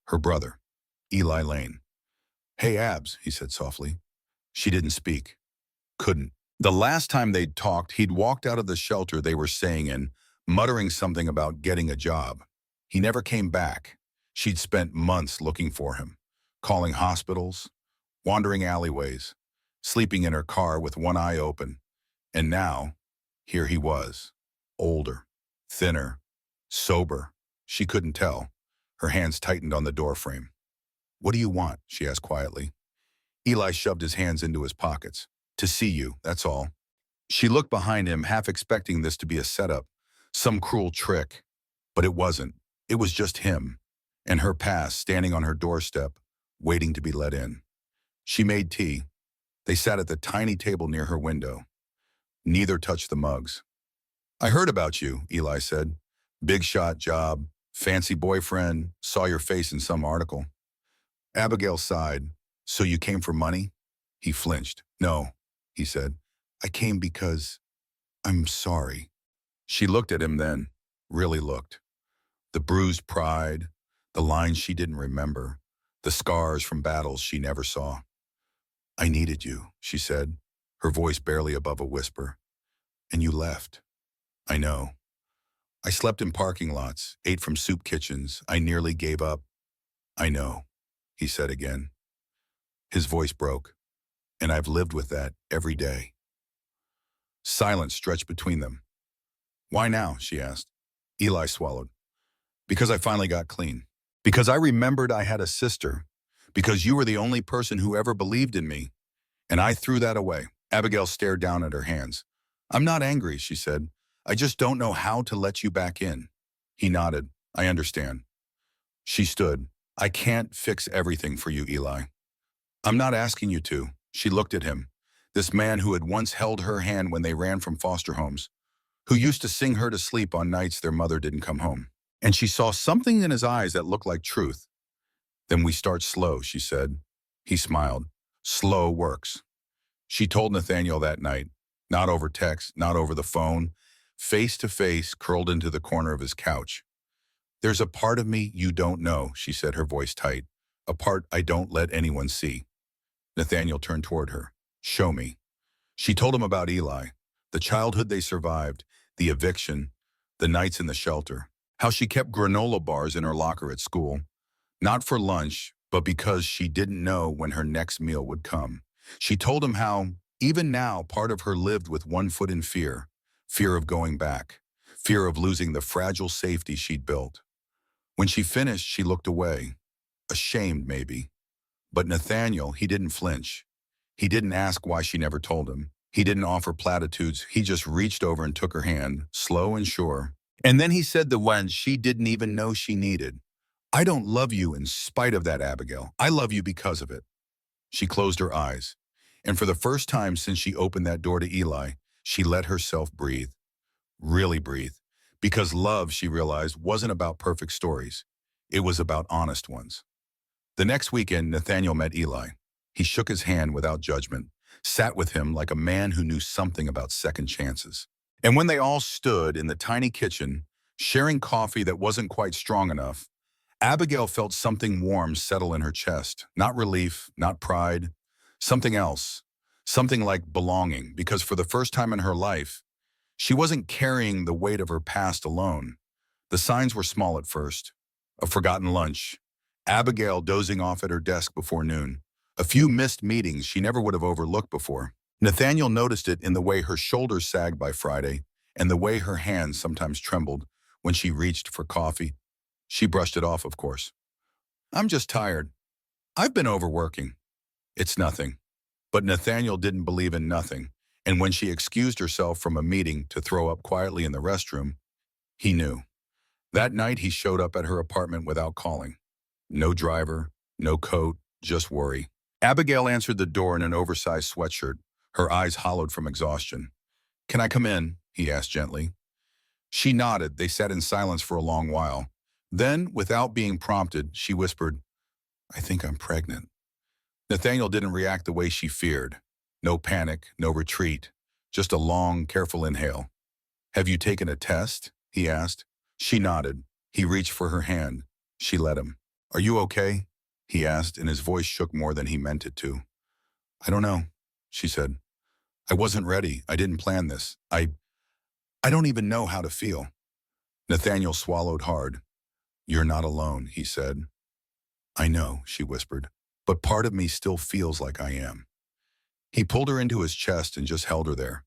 Her brother, Eli Lane. Hey, Abs, he said softly. She didn't speak. Couldn't. The last time they'd talked, he'd walked out of the shelter they were staying in, muttering something about getting a job. He never came back. She'd spent months looking for him, calling hospitals, wandering alleyways, sleeping in her car with one eye open. And now, here he was, older, thinner, sober. She couldn't tell. Her hands tightened on the doorframe. What do you want? She asked quietly. Eli shoved his hands into his pockets. To see you, that's all. She looked behind him, half expecting this to be a setup, some cruel trick. But it wasn't. It was just him, and her past standing on her doorstep, waiting to be let in. She made tea. They sat at the tiny table near her window. Neither touched the mugs. I heard about you, Eli said. Big shot job, fancy boyfriend, saw your face in some article. Abigail sighed. So you came for money? He flinched. No, he said. I came because I'm sorry. She looked at him then, really looked. The bruised pride, the lines she didn't remember, the scars from battles she never saw. I needed you, she said, her voice barely above a whisper. And you left. I know. I slept in parking lots, ate from soup kitchens. I nearly gave up. I know, he said again. His voice broke, and I've lived with that every day. Silence stretched between them. Why now? She asked. Eli swallowed. Because I finally got clean. Because I remembered I had a sister. Because you were the only person who ever believed in me. And I threw that away. Abigail stared down at her hands. I'm not angry, she said. I just don't know how to let you back in. He nodded. I understand. She stood. I can't fix everything for you, Eli. I'm not asking you to. She looked at him. This man who had once held her hand when they ran from foster homes, who used to sing her to sleep on nights their mother didn't come home. And she saw something in his eyes that looked like truth. Then we start slow, she said. He smiled. Slow works. She told Nathaniel that night, not over text, not over the phone, face to face, curled into the corner of his couch. There's a part of me you don't know, she said, her voice tight. A part I don't let anyone see. Nathaniel turned toward her. Show me. She told him about Eli, the childhood they survived, the eviction, the nights in the shelter, how she kept granola bars in her locker at school, not for lunch, but because she didn't know when her next meal would come. She told him how, even now, part of her lived with one foot in fear, fear of going back, fear of losing the fragile safety she'd built. When she finished, she looked away, ashamed maybe. But Nathaniel, he didn't flinch. He didn't ask why she never told him. He didn't offer platitudes. He just reached over and took her hand, slow and sure. And then he said the ones she didn't even know she needed. I don't love you in spite of that, Abigail. I love you because of it. She closed her eyes. And for the first time since she opened that door to Eli, she let herself breathe. Really breathe. Because love, she realized, wasn't about perfect stories. It was about honest ones. The next weekend, Nathaniel met Eli. He shook his hand without judgment, sat with him like a man who knew something about second chances. And when they all stood in the tiny kitchen, sharing coffee that wasn't quite strong enough, Abigail felt something warm settle in her chest. Not relief, not pride, something else. Something like belonging, because for the first time in her life, she wasn't carrying the weight of her past alone. The signs were small at first. A forgotten lunch, Abigail dozing off at her desk before noon, a few missed meetings she never would have overlooked before. Nathaniel noticed it in the way her shoulders sagged by Friday and the way her hands sometimes trembled when she reached for coffee. She brushed it off, of course. I'm just tired. I've been overworking. It's nothing. But Nathaniel didn't believe in nothing, and when she excused herself from a meeting to throw up quietly in the restroom, he knew. That night he showed up at her apartment without calling. No driver, no coat, just worry. Abigail answered the door in an oversized sweatshirt, her eyes hollowed from exhaustion. Can I come in? He asked gently. She nodded. They sat in silence for a long while. Then, without being prompted, she whispered, I think I'm pregnant. Nathaniel didn't react the way she feared. No panic, no retreat, just a long, careful inhale. Have you taken a test? He asked. She nodded. He reached for her hand. She let him. Are you okay? He asked, and his voice shook more than he meant it to. I don't know, she said. I wasn't ready. I didn't plan this. I don't even know how to feel. Nathaniel swallowed hard. You're not alone, he said. I know, she whispered, but part of me still feels like I am. He pulled her into his chest and just held her there.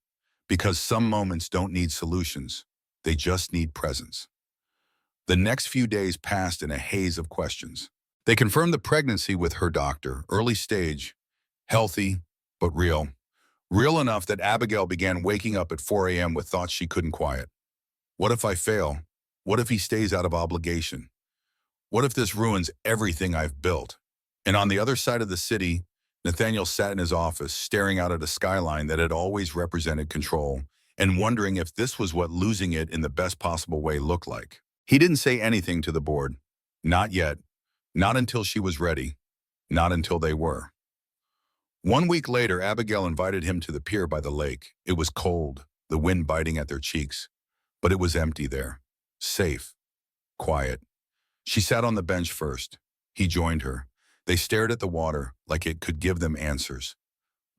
Because some moments don't need solutions. They just need presence. The next few days passed in a haze of questions. They confirmed the pregnancy with her doctor, early stage, healthy, but real. Real enough that Abigail began waking up at 4 a.m. with thoughts she couldn't quiet. What if I fail? What if he stays out of obligation? What if this ruins everything I've built? And on the other side of the city, Nathaniel sat in his office, staring out at a skyline that had always represented control, and wondering if this was what losing it in the best possible way looked like. He didn't say anything to the board. Not yet. Not until she was ready. Not until they were. 1 week later, Abigail invited him to the pier by the lake. It was cold, the wind biting at their cheeks. But it was empty there. Safe. Quiet. She sat on the bench first. He joined her. They stared at the water like it could give them answers.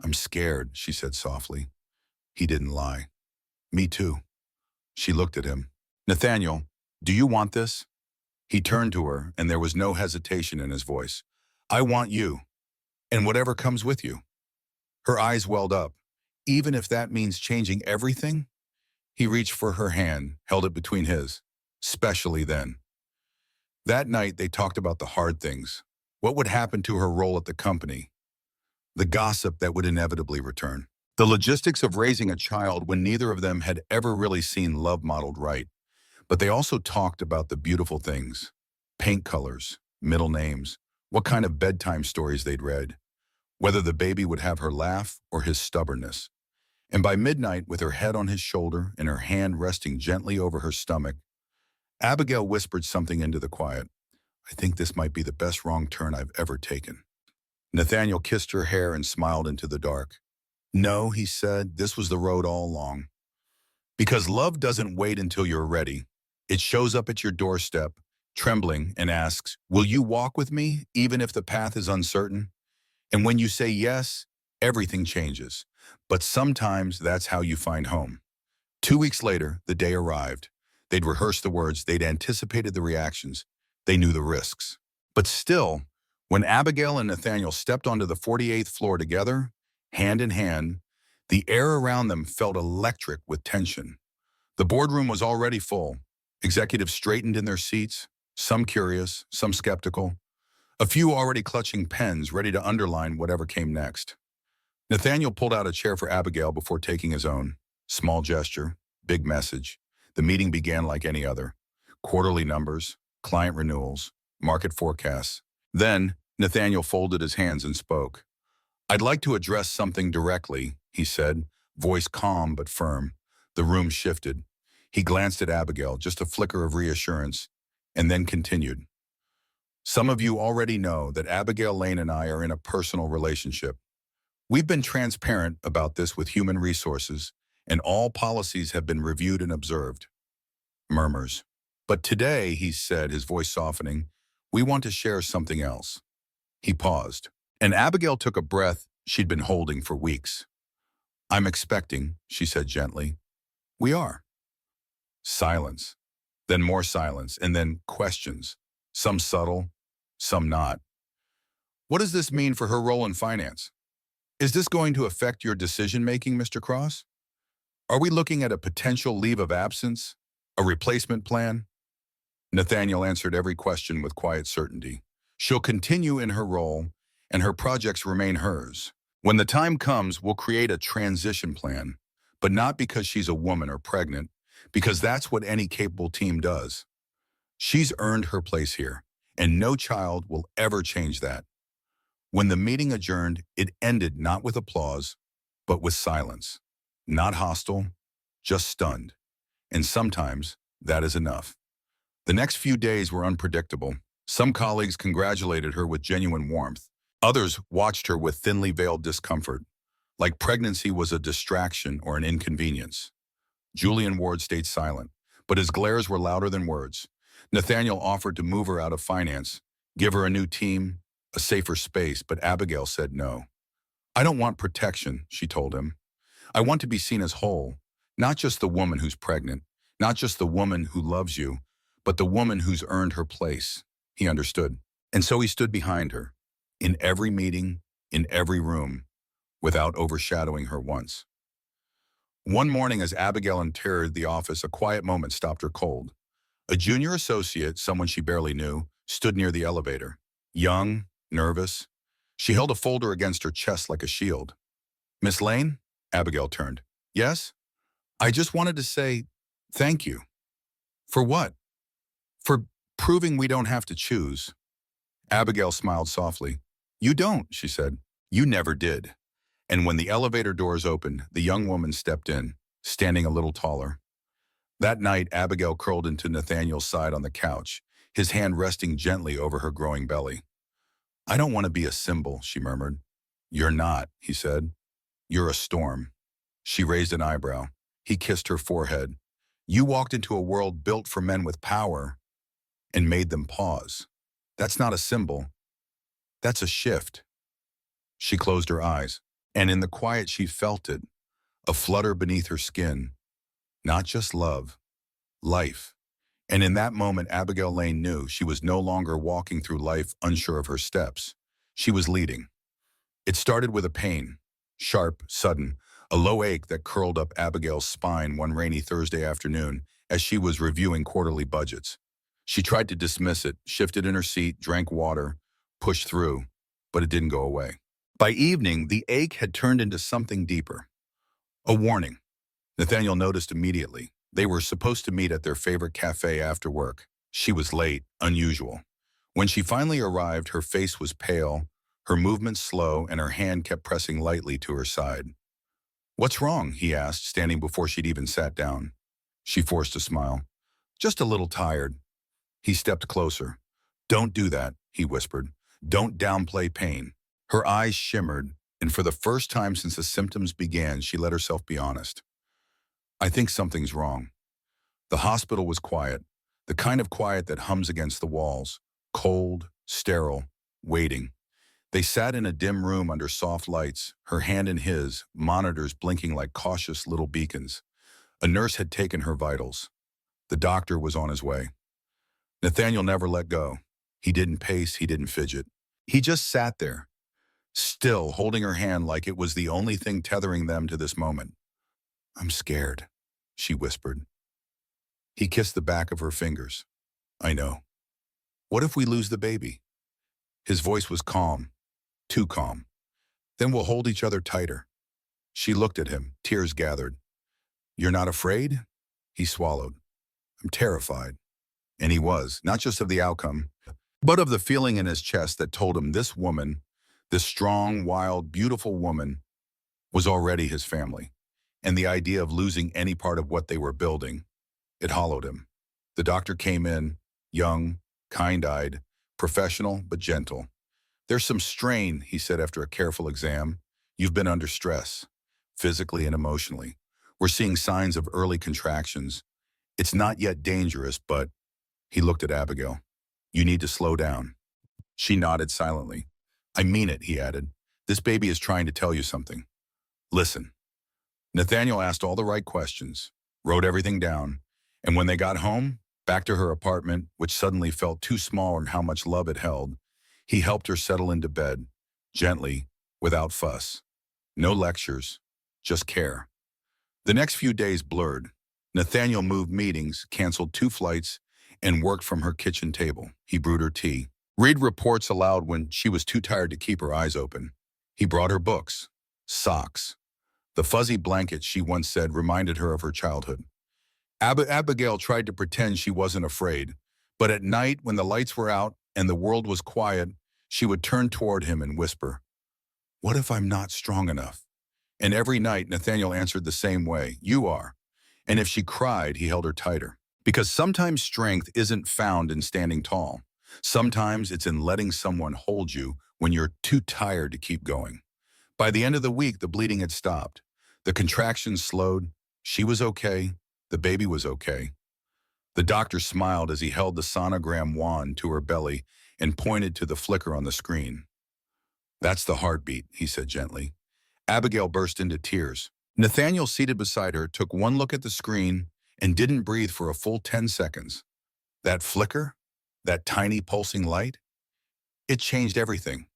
I'm scared, she said softly. He didn't lie. Me too. She looked at him. Nathaniel, do you want this? He turned to her, and there was no hesitation in his voice. I want you, and whatever comes with you. Her eyes welled up. Even if that means changing everything? He reached for her hand, held it between his. Especially then. That night, they talked about the hard things. What would happen to her role at the company? The gossip that would inevitably return. The logistics of raising a child when neither of them had ever really seen love modeled right. But they also talked about the beautiful things. Paint colors, middle names, what kind of bedtime stories they'd read, whether the baby would have her laugh or his stubbornness. And by midnight, with her head on his shoulder and her hand resting gently over her stomach, Abigail whispered something into the quiet. I think this might be the best wrong turn I've ever taken. Nathaniel kissed her hair and smiled into the dark. No, he said, this was the road all along. Because love doesn't wait until you're ready. It shows up at your doorstep, trembling, and asks, will you walk with me, even if the path is uncertain? And when you say yes, everything changes. But sometimes that's how you find home. 2 weeks later, the day arrived. They'd rehearsed the words, they'd anticipated the reactions, they knew the risks. But still, when Abigail and Nathaniel stepped onto the 48th floor together, hand in hand, the air around them felt electric with tension. The boardroom was already full. Executives straightened in their seats, some curious, some skeptical, a few already clutching pens ready to underline whatever came next. Nathaniel pulled out a chair for Abigail before taking his own. Small gesture, big message. The meeting began like any other. Quarterly numbers, client renewals, market forecasts. Then, Nathaniel folded his hands and spoke. I'd like to address something directly, he said, voice calm but firm. The room shifted. He glanced at Abigail, just a flicker of reassurance, and then continued. Some of you already know that Abigail Lane and I are in a personal relationship. We've been transparent about this with human resources, and all policies have been reviewed and observed. Murmurs. But today, he said, his voice softening, we want to share something else. He paused, and Abigail took a breath she'd been holding for weeks. I'm expecting, she said gently. We are. Silence, then more silence, and then questions, some subtle, some not. What does this mean for her role in finance? Is this going to affect your decision-making, Mr. Cross? Are we looking at a potential leave of absence? A replacement plan? Nathaniel answered every question with quiet certainty. She'll continue in her role, and her projects remain hers. When the time comes, we'll create a transition plan, but not because she's a woman or pregnant, because that's what any capable team does. She's earned her place here, and no child will ever change that. When the meeting adjourned, it ended not with applause, but with silence. Not hostile, just stunned. And sometimes that is enough. The next few days were unpredictable. Some colleagues congratulated her with genuine warmth. Others watched her with thinly veiled discomfort, like pregnancy was a distraction or an inconvenience. Julian Ward stayed silent, but his glares were louder than words. Nathaniel offered to move her out of finance, give her a new team, a safer space, but Abigail said no. I don't want protection, she told him. I want to be seen as whole, not just the woman who's pregnant, not just the woman who loves you, but the woman who's earned her place. He understood. And so he stood behind her, in every meeting, in every room, without overshadowing her once. One morning as Abigail entered the office, a quiet moment stopped her cold. A junior associate, someone she barely knew, stood near the elevator. Young, nervous. She held a folder against her chest like a shield. Miss Lane? Abigail turned. Yes? I just wanted to say thank you. For what? For proving we don't have to choose. Abigail smiled softly. You don't, she said. You never did. And when the elevator doors opened, the young woman stepped in, standing a little taller. That night, Abigail curled into Nathaniel's side on the couch, his hand resting gently over her growing belly. I don't want to be a symbol, she murmured. You're not, he said. You're a storm. She raised an eyebrow. He kissed her forehead. You walked into a world built for men with power and made them pause. That's not a symbol. That's a shift. She closed her eyes, and in the quiet she felt it, a flutter beneath her skin. Not just love, life. And in that moment, Abigail Lane knew she was no longer walking through life unsure of her steps. She was leading. It started with a pain, sharp, sudden, a low ache that curled up Abigail's spine one rainy Thursday afternoon as she was reviewing quarterly budgets. She tried to dismiss it, shifted in her seat, drank water, pushed through, but it didn't go away. By evening, the ache had turned into something deeper. A warning. Nathaniel noticed immediately. They were supposed to meet at their favorite cafe after work. She was late, unusual. When she finally arrived, her face was pale, her movements slow, and her hand kept pressing lightly to her side. What's wrong? He asked, standing before she'd even sat down. She forced a smile. Just a little tired. He stepped closer. Don't do that, he whispered. Don't downplay pain. Her eyes shimmered, and for the first time since the symptoms began, she let herself be honest. I think something's wrong. The hospital was quiet, the kind of quiet that hums against the walls, cold, sterile, waiting. They sat in a dim room under soft lights, her hand in his, monitors blinking like cautious little beacons. A nurse had taken her vitals. The doctor was on his way. Nathaniel never let go. He didn't pace, he didn't fidget. He just sat there, still holding her hand like it was the only thing tethering them to this moment. I'm scared, she whispered. He kissed the back of her fingers. I know. What if we lose the baby? His voice was calm, too calm. Then we'll hold each other tighter. She looked at him, tears gathered. You're not afraid? He swallowed. I'm terrified. And he was, not just of the outcome, but of the feeling in his chest that told him this woman, this strong, wild, beautiful woman, was already his family. And the idea of losing any part of what they were building, it hollowed him. The doctor came in, young, kind-eyed, professional, but gentle. There's some strain, he said after a careful exam. You've been under stress, physically and emotionally. We're seeing signs of early contractions. It's not yet dangerous, but he looked at Abigail. You need to slow down. She nodded silently. I mean it, he added. This baby is trying to tell you something. Listen. Nathaniel asked all the right questions, wrote everything down, and when they got home, back to her apartment, which suddenly felt too small in how much love it held, he helped her settle into bed, gently, without fuss. No lectures, just care. The next few days blurred. Nathaniel moved meetings, canceled 2 flights, and worked from her kitchen table. He brewed her tea. Read reports aloud when she was too tired to keep her eyes open. He brought her books, socks. The fuzzy blanket she once said reminded her of her childhood. Abigail tried to pretend she wasn't afraid, but at night when the lights were out and the world was quiet, she would turn toward him and whisper, what if I'm not strong enough? And every night Nathaniel answered the same way, you are. And if she cried, he held her tighter. Because sometimes strength isn't found in standing tall. Sometimes it's in letting someone hold you when you're too tired to keep going. By the end of the week, the bleeding had stopped. The contractions slowed. She was okay. The baby was okay. The doctor smiled as he held the sonogram wand to her belly and pointed to the flicker on the screen. That's the heartbeat, he said gently. Abigail burst into tears. Nathaniel, seated beside her, took one look at the screen and didn't breathe for a full 10 seconds. That flicker, that tiny pulsing light, it changed everything.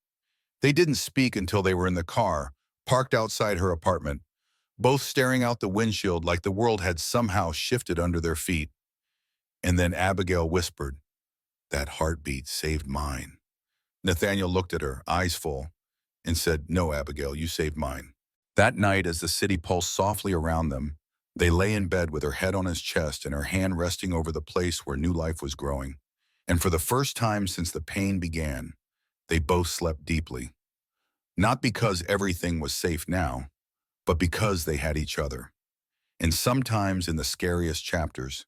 They didn't speak until they were in the car, parked outside her apartment, both staring out the windshield like the world had somehow shifted under their feet. And then Abigail whispered, that heartbeat saved mine. Nathaniel looked at her, eyes full, and said, no, Abigail, you saved mine. That night, as the city pulsed softly around them, they lay in bed with her head on his chest and her hand resting over the place where new life was growing. And for the first time since the pain began, they both slept deeply. Not because everything was safe now, but because they had each other. And sometimes in the scariest chapters,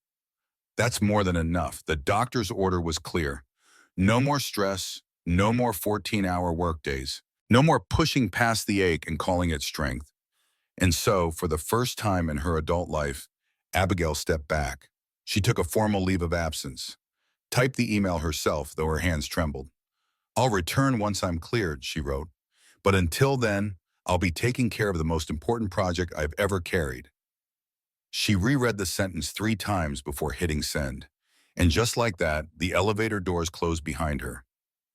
that's more than enough. The doctor's order was clear. No more stress, no more 14-hour workdays, no more pushing past the ache and calling it strength. And so, for the first time in her adult life, Abigail stepped back. She took a formal leave of absence, typed the email herself, though her hands trembled. I'll return once I'm cleared, she wrote. But until then, I'll be taking care of the most important project I've ever carried. She reread the sentence 3 times before hitting send. And just like that, the elevator doors closed behind her.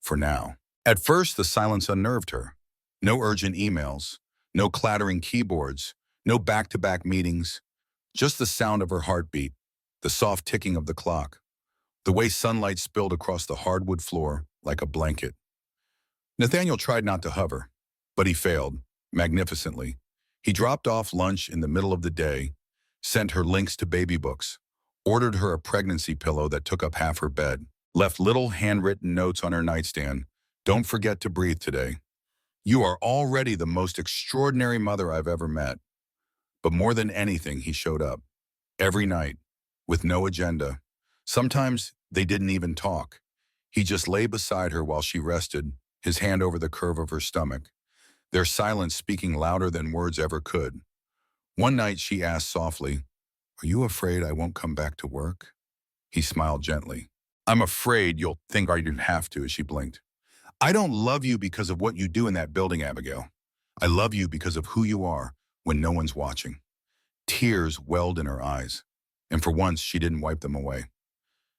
For now. At first, the silence unnerved her. No urgent emails, no clattering keyboards, no back-to-back meetings, just the sound of her heartbeat, the soft ticking of the clock, the way sunlight spilled across the hardwood floor like a blanket. Nathaniel tried not to hover, but he failed, magnificently. He dropped off lunch in the middle of the day, sent her links to baby books, ordered her a pregnancy pillow that took up half her bed, left little handwritten notes on her nightstand. Don't forget to breathe today. You are already the most extraordinary mother I've ever met. But more than anything, he showed up. Every night, with no agenda. Sometimes they didn't even talk. He just lay beside her while she rested, his hand over the curve of her stomach, their silence speaking louder than words ever could. One night she asked softly, "Are you afraid I won't come back to work?" He smiled gently. "I'm afraid you'll think I didn't have to," as she blinked. "I don't love you because of what you do in that building, Abigail. I love you because of who you are when no one's watching." Tears welled in her eyes, and for once she didn't wipe them away.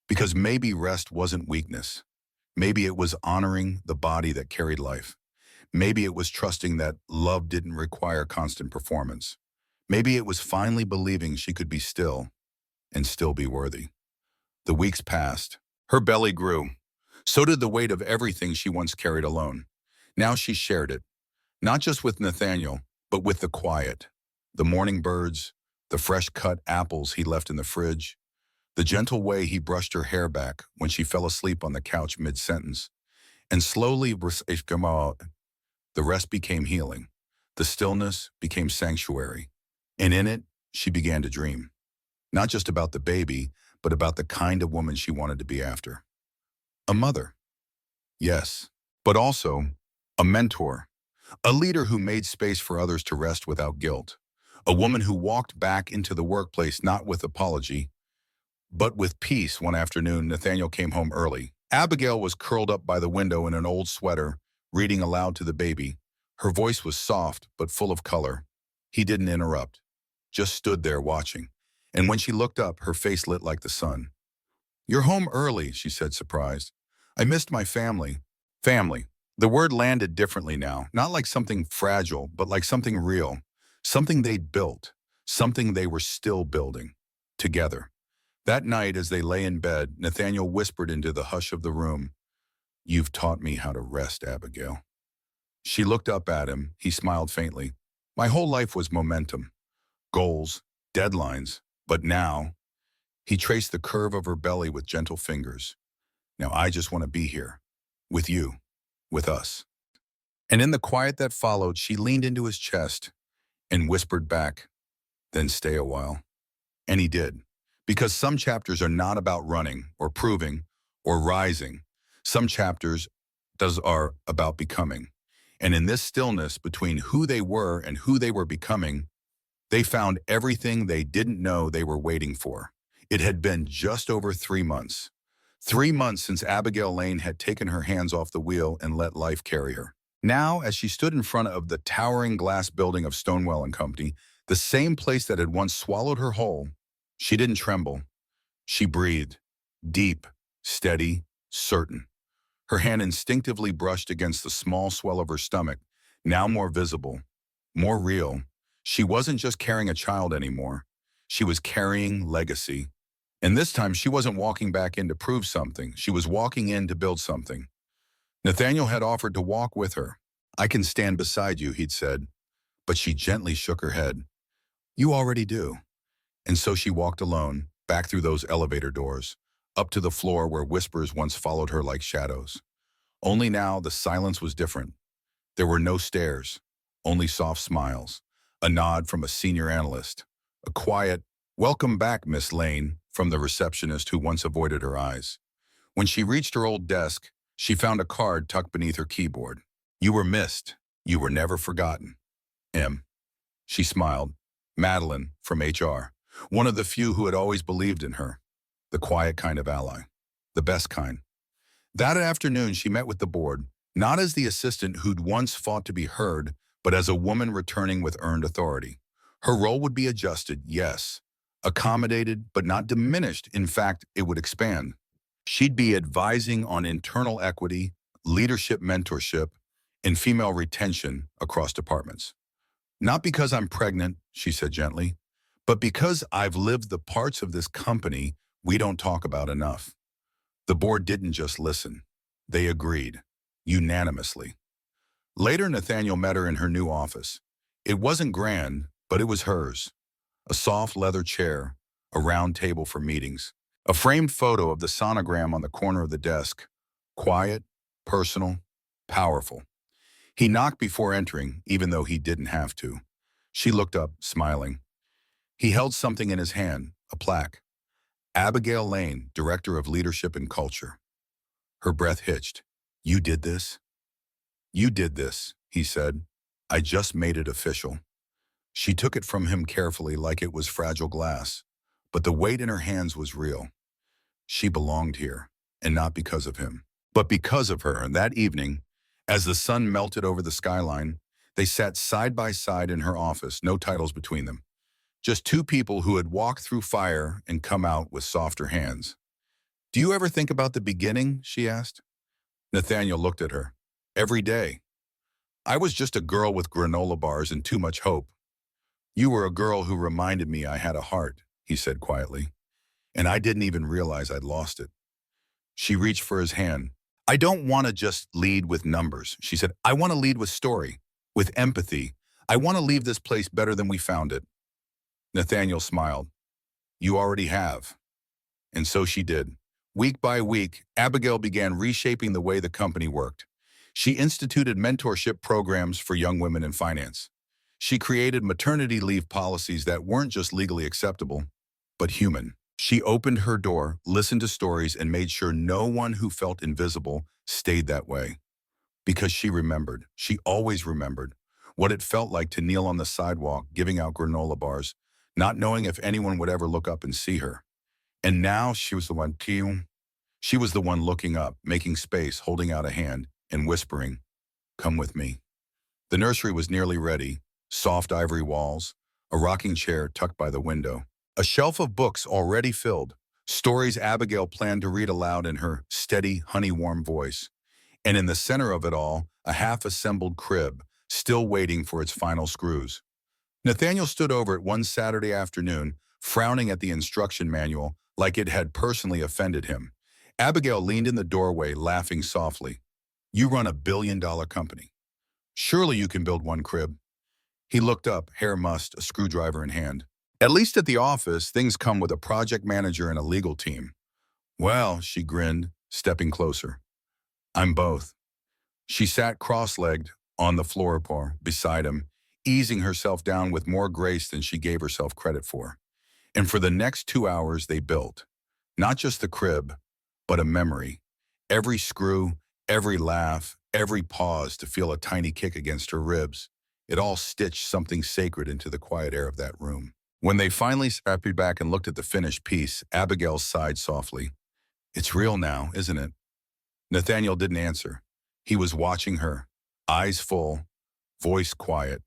Because maybe rest wasn't weakness. Maybe it was honoring the body that carried life. Maybe it was trusting that love didn't require constant performance. Maybe it was finally believing she could be still and still be worthy. The weeks passed. Her belly grew. So did the weight of everything she once carried alone. Now she shared it, not just with Nathaniel, but with the quiet, the morning birds, the fresh-cut apples he left in the fridge, the gentle way he brushed her hair back when she fell asleep on the couch mid-sentence. And slowly, the rest became healing. The stillness became sanctuary. And in it, she began to dream. Not just about the baby, but about the kind of woman she wanted to be after. A mother, yes, but also a mentor, a leader who made space for others to rest without guilt, a woman who walked back into the workplace not with apology, but with peace. One afternoon, Nathaniel came home early. Abigail was curled up by the window in an old sweater, reading aloud to the baby. Her voice was soft, but full of color. He didn't interrupt, just stood there watching. And when she looked up, her face lit like the sun. "You're home early," she said, surprised. "I missed my family." Family. The word landed differently now, not like something fragile, but like something real, something they'd built, something they were still building, together. That night, as they lay in bed, Nathaniel whispered into the hush of the room, "You've taught me how to rest, Abigail." She looked up at him. He smiled faintly. "My whole life was momentum, goals, deadlines, but now," he traced the curve of her belly with gentle fingers. "Now I just want to be here, with you, with us." And in the quiet that followed, she leaned into his chest and whispered back, "Then stay a while." And he did. Because some chapters are not about running or proving or rising. Some chapters are about becoming. And in this stillness between who they were and who they were becoming, they found everything they didn't know they were waiting for. It had been just over 3 months. 3 months since Abigail Lane had taken her hands off the wheel and let life carry her. Now, as she stood in front of the towering glass building of Stonewell and Company, the same place that had once swallowed her whole, she didn't tremble. She breathed, deep, steady, certain. Her hand instinctively brushed against the small swell of her stomach, now more visible, more real. She wasn't just carrying a child anymore. She was carrying legacy. And this time, she wasn't walking back in to prove something. She was walking in to build something. Nathaniel had offered to walk with her. "I can stand beside you," he'd said. But she gently shook her head. "You already do." And so she walked alone, back through those elevator doors, up to the floor where whispers once followed her like shadows. Only now the silence was different. There were no stares, only soft smiles, a nod from a senior analyst, a quiet, "Welcome back, Miss Lane," from the receptionist who once avoided her eyes. When she reached her old desk, she found a card tucked beneath her keyboard. "You were missed. You were never forgotten. M." She smiled. Madeline, from HR. One of the few who had always believed in her. The quiet kind of ally. The best kind. That afternoon, she met with the board, not as the assistant who'd once fought to be heard, but as a woman returning with earned authority. Her role would be adjusted, yes. Accommodated, but not diminished. In fact, it would expand. She'd be advising on internal equity, leadership mentorship, and female retention across departments. "Not because I'm pregnant," she said gently, "but because I've lived the parts of this company we don't talk about enough." The board didn't just listen. They agreed, unanimously. Later, Nathaniel met her in her new office. It wasn't grand, but it was hers. A soft leather chair, a round table for meetings, a framed photo of the sonogram on the corner of the desk. Quiet, personal, powerful. He knocked before entering, even though he didn't have to. She looked up, smiling. He held something in his hand, a plaque. "Abigail Lane, Director of Leadership and Culture." Her breath hitched. You did this? You did this, he said. I just made it official. She took it from him carefully like it was fragile glass, but the weight in her hands was real. She belonged here, and not because of him, but because of her. And that evening, as the sun melted over the skyline, they sat side by side in her office, no titles between them. Just two people who had walked through fire and come out with softer hands. Do you ever think about the beginning? She asked. Nathaniel looked at her. Every day. I was just a girl with granola bars and too much hope. You were a girl who reminded me I had a heart, he said quietly, and I didn't even realize I'd lost it. She reached for his hand. I don't want to just lead with numbers, she said. I want to lead with story, with empathy. I want to leave this place better than we found it. Nathaniel smiled. You already have. And so she did. Week by week, Abigail began reshaping the way the company worked. She instituted mentorship programs for young women in finance. She created maternity leave policies that weren't just legally acceptable, but human. She opened her door, listened to stories, and made sure no one who felt invisible stayed that way. Because she always remembered, what it felt like to kneel on the sidewalk giving out granola bars, not knowing if anyone would ever look up and see her. And now she was the one looking up, making space, holding out a hand, and whispering, come with me. The nursery was nearly ready, soft ivory walls, a rocking chair tucked by the window, a shelf of books already filled, stories Abigail planned to read aloud in her steady, honey-warm voice. And in the center of it all, a half-assembled crib, still waiting for its final screws. Nathaniel stood over it one Saturday afternoon, frowning at the instruction manual like it had personally offended him. Abigail leaned in the doorway, laughing softly. You run $1 billion company. Surely you can build one crib. He looked up, hair mussed, a screwdriver in hand. At least at the office, things come with a project manager and a legal team. Well, she grinned, stepping closer. I'm both. She sat cross-legged on the floor beside him, easing herself down with more grace than she gave herself credit for. And for the next 2 hours they built, not just the crib, but a memory. Every screw, every laugh, every pause to feel a tiny kick against her ribs. It all stitched something sacred into the quiet air of that room. When they finally sat back and looked at the finished piece, Abigail sighed softly. It's real now, isn't it? Nathaniel didn't answer. He was watching her, eyes full, voice quiet.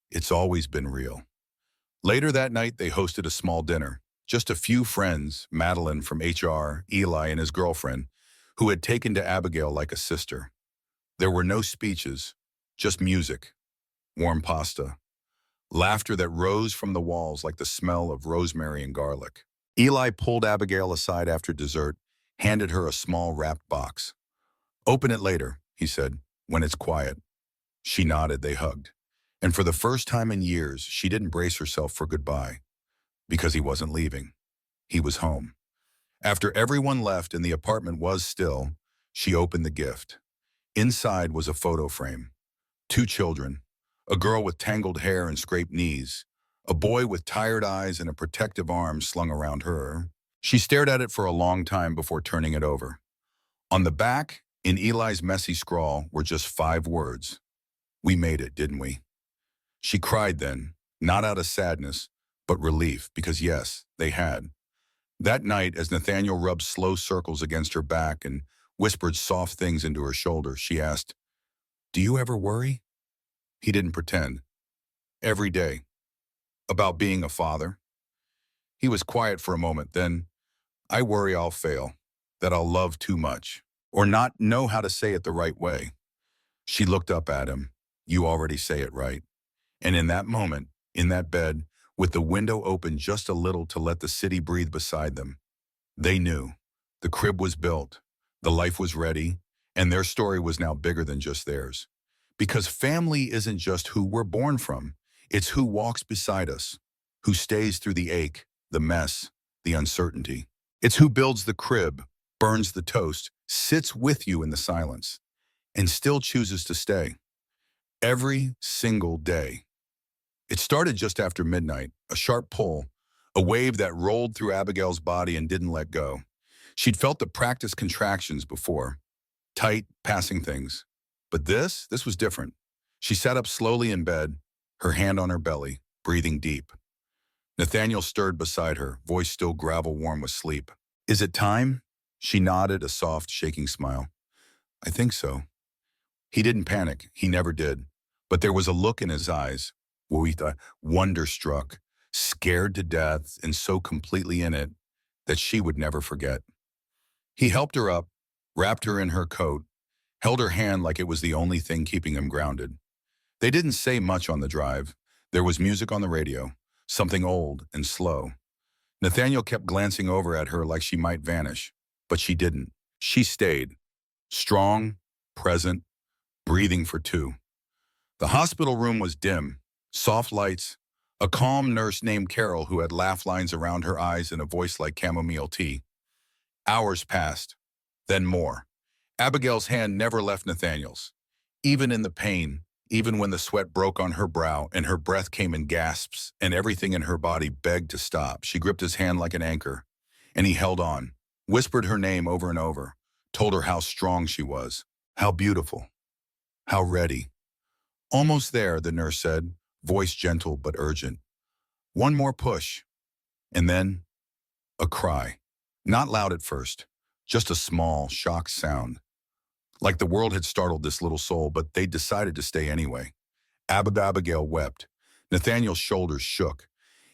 It's always been real. Later that night, they hosted a small dinner. Just a few friends, Madeline from HR, Eli and his girlfriend, who had taken to Abigail like a sister. There were no speeches, just music, warm pasta, laughter that rose from the walls like the smell of rosemary and garlic. Eli pulled Abigail aside after dessert, handed her a small wrapped box. Open it later, he said, when it's quiet. She nodded, they hugged. And for the first time in years, she didn't brace herself for goodbye, because he wasn't leaving. He was home. After everyone left and the apartment was still, she opened the gift. Inside was a photo frame. 2 children, a girl with tangled hair and scraped knees, a boy with tired eyes and a protective arm slung around her. She stared at it for a long time before turning it over. On the back, in Eli's messy scrawl, were just 5 words. We made it, didn't we? She cried then, not out of sadness, but relief, because yes, they had. That night, as Nathaniel rubbed slow circles against her back and whispered soft things into her shoulder, she asked, do you ever worry? He didn't pretend. Every day. About being a father. He was quiet for a moment, then, I worry I'll fail, that I'll love too much, or not know how to say it the right way. She looked up at him. You already say it right. And in that moment, in that bed, with the window open just a little to let the city breathe beside them, they knew. The crib was built, the life was ready, and their story was now bigger than just theirs. Because family isn't just who we're born from, it's who walks beside us, who stays through the ache, the mess, the uncertainty. It's who builds the crib, burns the toast, sits with you in the silence, and still chooses to stay. Every single day. It started just after midnight, a sharp pull, a wave that rolled through Abigail's body and didn't let go. She'd felt the practice contractions before, tight, passing things. But this was different. She sat up slowly in bed, her hand on her belly, breathing deep. Nathaniel stirred beside her, voice still gravel-warm with sleep. "Is it time?" She nodded, a soft, shaking smile. "I think so." He didn't panic. He never did. But there was a look in his eyes, wonder-struck, scared to death, and so completely in it that she would never forget. He helped her up, wrapped her in her coat, held her hand like it was the only thing keeping him grounded. They didn't say much on the drive. There was music on the radio, something old and slow. Nathaniel kept glancing over at her like she might vanish, but she didn't. She stayed, strong, present, breathing for two. The hospital room was dim, soft lights, a calm nurse named Carol who had laugh lines around her eyes and a voice like chamomile tea. Hours passed, then more. Abigail's hand never left Nathaniel's. Even in the pain, even when the sweat broke on her brow and her breath came in gasps and everything in her body begged to stop, she gripped his hand like an anchor. And he held on, whispered her name over and over, told her how strong she was, how beautiful, how ready. "Almost there," the nurse said, voice gentle but urgent. "One more push." And then, a cry. Not loud at first, just a small, shocked sound. Like the world had startled this little soul, but they decided to stay anyway. Abigail wept. Nathaniel's shoulders shook.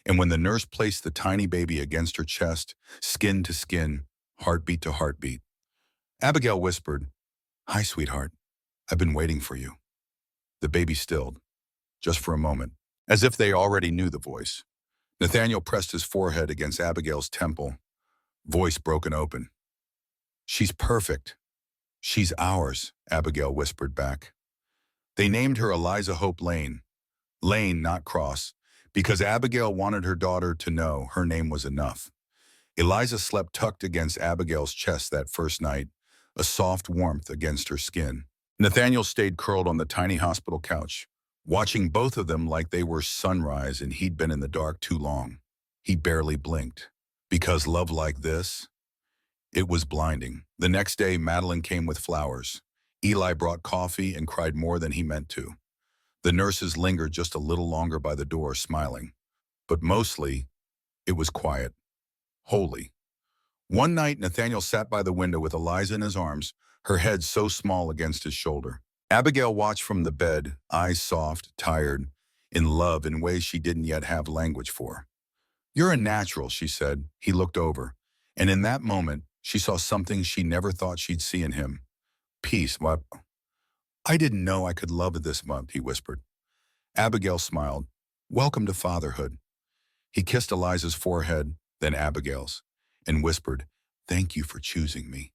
And when the nurse placed the tiny baby against her chest, skin to skin, heartbeat to heartbeat, Abigail whispered, "Hi, sweetheart. I've been waiting for you." The baby stilled, just for a moment, as if they already knew the voice. Nathaniel pressed his forehead against Abigail's temple, voice broken open. "She's perfect. She's ours," Abigail whispered back. They named her Eliza Hope Lane. Lane, not Cross, because Abigail wanted her daughter to know her name was enough. Eliza slept tucked against Abigail's chest that first night, a soft warmth against her skin. Nathaniel stayed curled on the tiny hospital couch, watching both of them like they were sunrise and he'd been in the dark too long. He barely blinked. Because love like this, it was blinding. The next day, Madeline came with flowers. Eli brought coffee and cried more than he meant to. The nurses lingered just a little longer by the door, smiling. But mostly, it was quiet, holy. One night, Nathaniel sat by the window with Eliza in his arms, her head so small against his shoulder. Abigail watched from the bed, eyes soft, tired, in love in ways she didn't yet have language for. "You're a natural," she said. He looked over, and in that moment, she saw something she never thought she'd see in him. Peace. What? "I didn't know I could love this month," he whispered. Abigail smiled. "Welcome to fatherhood." He kissed Eliza's forehead, then Abigail's, and whispered, "Thank you for choosing me."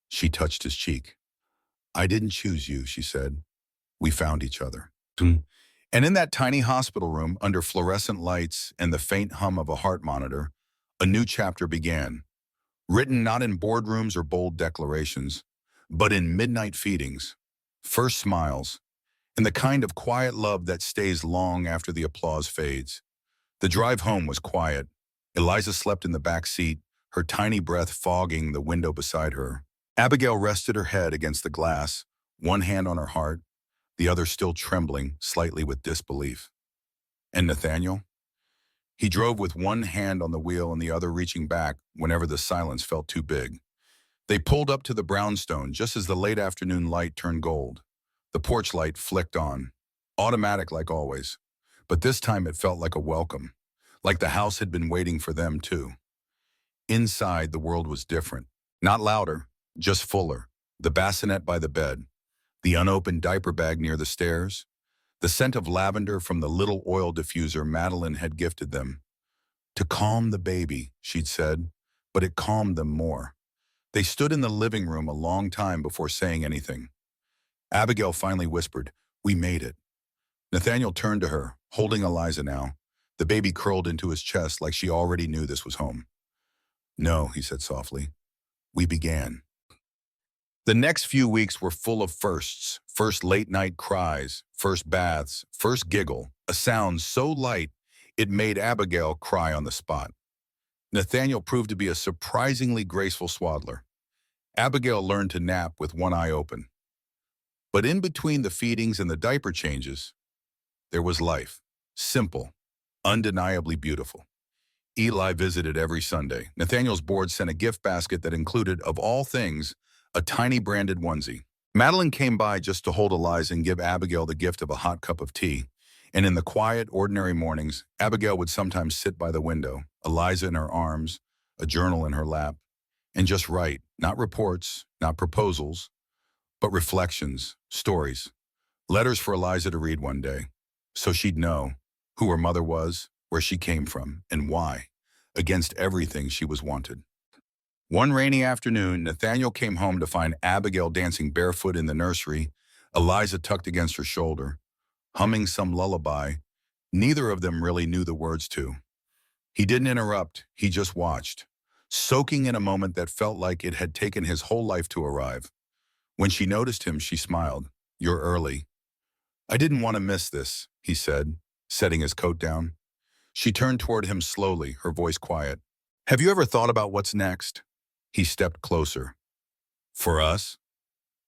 She touched his cheek. "I didn't choose you," she said. "We found each other." And in that tiny hospital room, under fluorescent lights and the faint hum of a heart monitor, a new chapter began. Written not in boardrooms or bold declarations, but in midnight feedings, first smiles, and the kind of quiet love that stays long after the applause fades. The drive home was quiet. Eliza slept in the back seat, her tiny breath fogging the window beside her. Abigail rested her head against the glass, one hand on her heart, the other still trembling slightly with disbelief. And Nathaniel? He drove with one hand on the wheel and the other reaching back whenever the silence felt too big. They pulled up to the brownstone just as the late afternoon light turned gold. The porch light flicked on, automatic like always, but this time it felt like a welcome, like the house had been waiting for them too. Inside, the world was different, not louder, just fuller. The bassinet by the bed, the unopened diaper bag near the stairs, the scent of lavender from the little oil diffuser Madeline had gifted them. To calm the baby, she'd said, but it calmed them more. They stood in the living room a long time before saying anything. Abigail finally whispered, "We made it." Nathaniel turned to her, holding Eliza now, the baby curled into his chest like she already knew this was home. "No," he said softly. "We began." The next few weeks were full of firsts, first late-night cries, first baths, first giggle, a sound so light it made Abigail cry on the spot. Nathaniel proved to be a surprisingly graceful swaddler. Abigail learned to nap with one eye open. But in between the feedings and the diaper changes, there was life. Simple, undeniably beautiful. Eli visited every Sunday. Nathaniel's board sent a gift basket that included, of all things, a tiny branded onesie. Madeline came by just to hold Eliza and give Abigail the gift of a hot cup of tea. And in the quiet, ordinary mornings, Abigail would sometimes sit by the window, Eliza in her arms, a journal in her lap, and just write, not reports, not proposals, but reflections, stories, letters for Eliza to read one day, so she'd know who her mother was, where she came from, and why, against everything she was wanted. One rainy afternoon, Nathaniel came home to find Abigail dancing barefoot in the nursery, Eliza tucked against her shoulder, humming some lullaby neither of them really knew the words to. He didn't interrupt, he just watched, soaking in a moment that felt like it had taken his whole life to arrive. When she noticed him, she smiled. "You're early." "I didn't want to miss this," he said, setting his coat down. She turned toward him slowly, her voice quiet. "Have you ever thought about what's next?" He stepped closer. "For us?"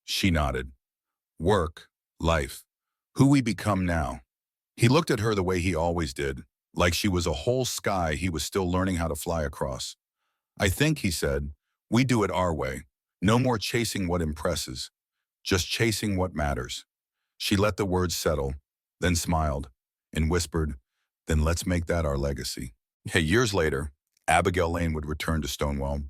She nodded. "Work, life, who we become now." He looked at her the way he always did, like she was a whole sky he was still learning how to fly across. "I think," he said, "we do it our way. No more chasing what impresses, just chasing what matters." She let the words settle, then smiled, and whispered, "Then let's make that our legacy." Hey, years later, Abigail Lane would return to Stonewall,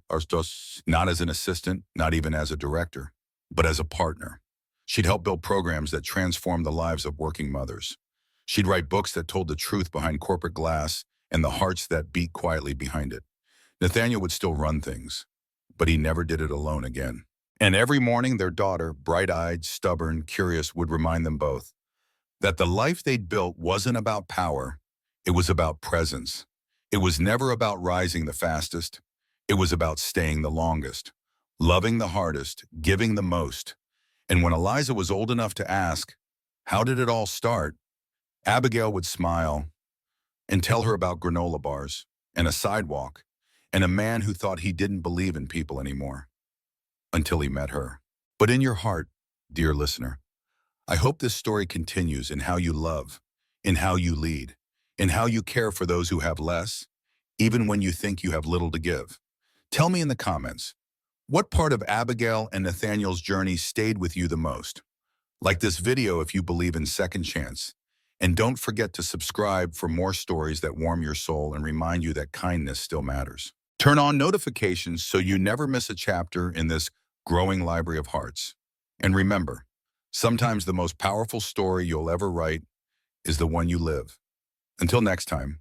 not as an assistant, not even as a director, but as a partner. She'd help build programs that transformed the lives of working mothers. She'd write books that told the truth behind corporate glass and the hearts that beat quietly behind it. Nathaniel would still run things, but he never did it alone again. And every morning, their daughter, bright-eyed, stubborn, curious, would remind them both that the life they'd built wasn't about power, it was about presence. It was never about rising the fastest, it was about staying the longest, loving the hardest, giving the most. And when Eliza was old enough to ask, "How did it all start?" Abigail would smile and tell her about granola bars and a sidewalk and a man who thought he didn't believe in people anymore until he met her. But in your heart, dear listener, I hope this story continues in how you love, in how you lead, in how you care for those who have less, even when you think you have little to give. Tell me in the comments, what part of Abigail and Nathaniel's journey stayed with you the most? Like this video if you believe in second chance. And don't forget to subscribe for more stories that warm your soul and remind you that kindness still matters. Turn on notifications so you never miss a chapter in this growing library of hearts. And remember, sometimes the most powerful story you'll ever write is the one you live. Until next time.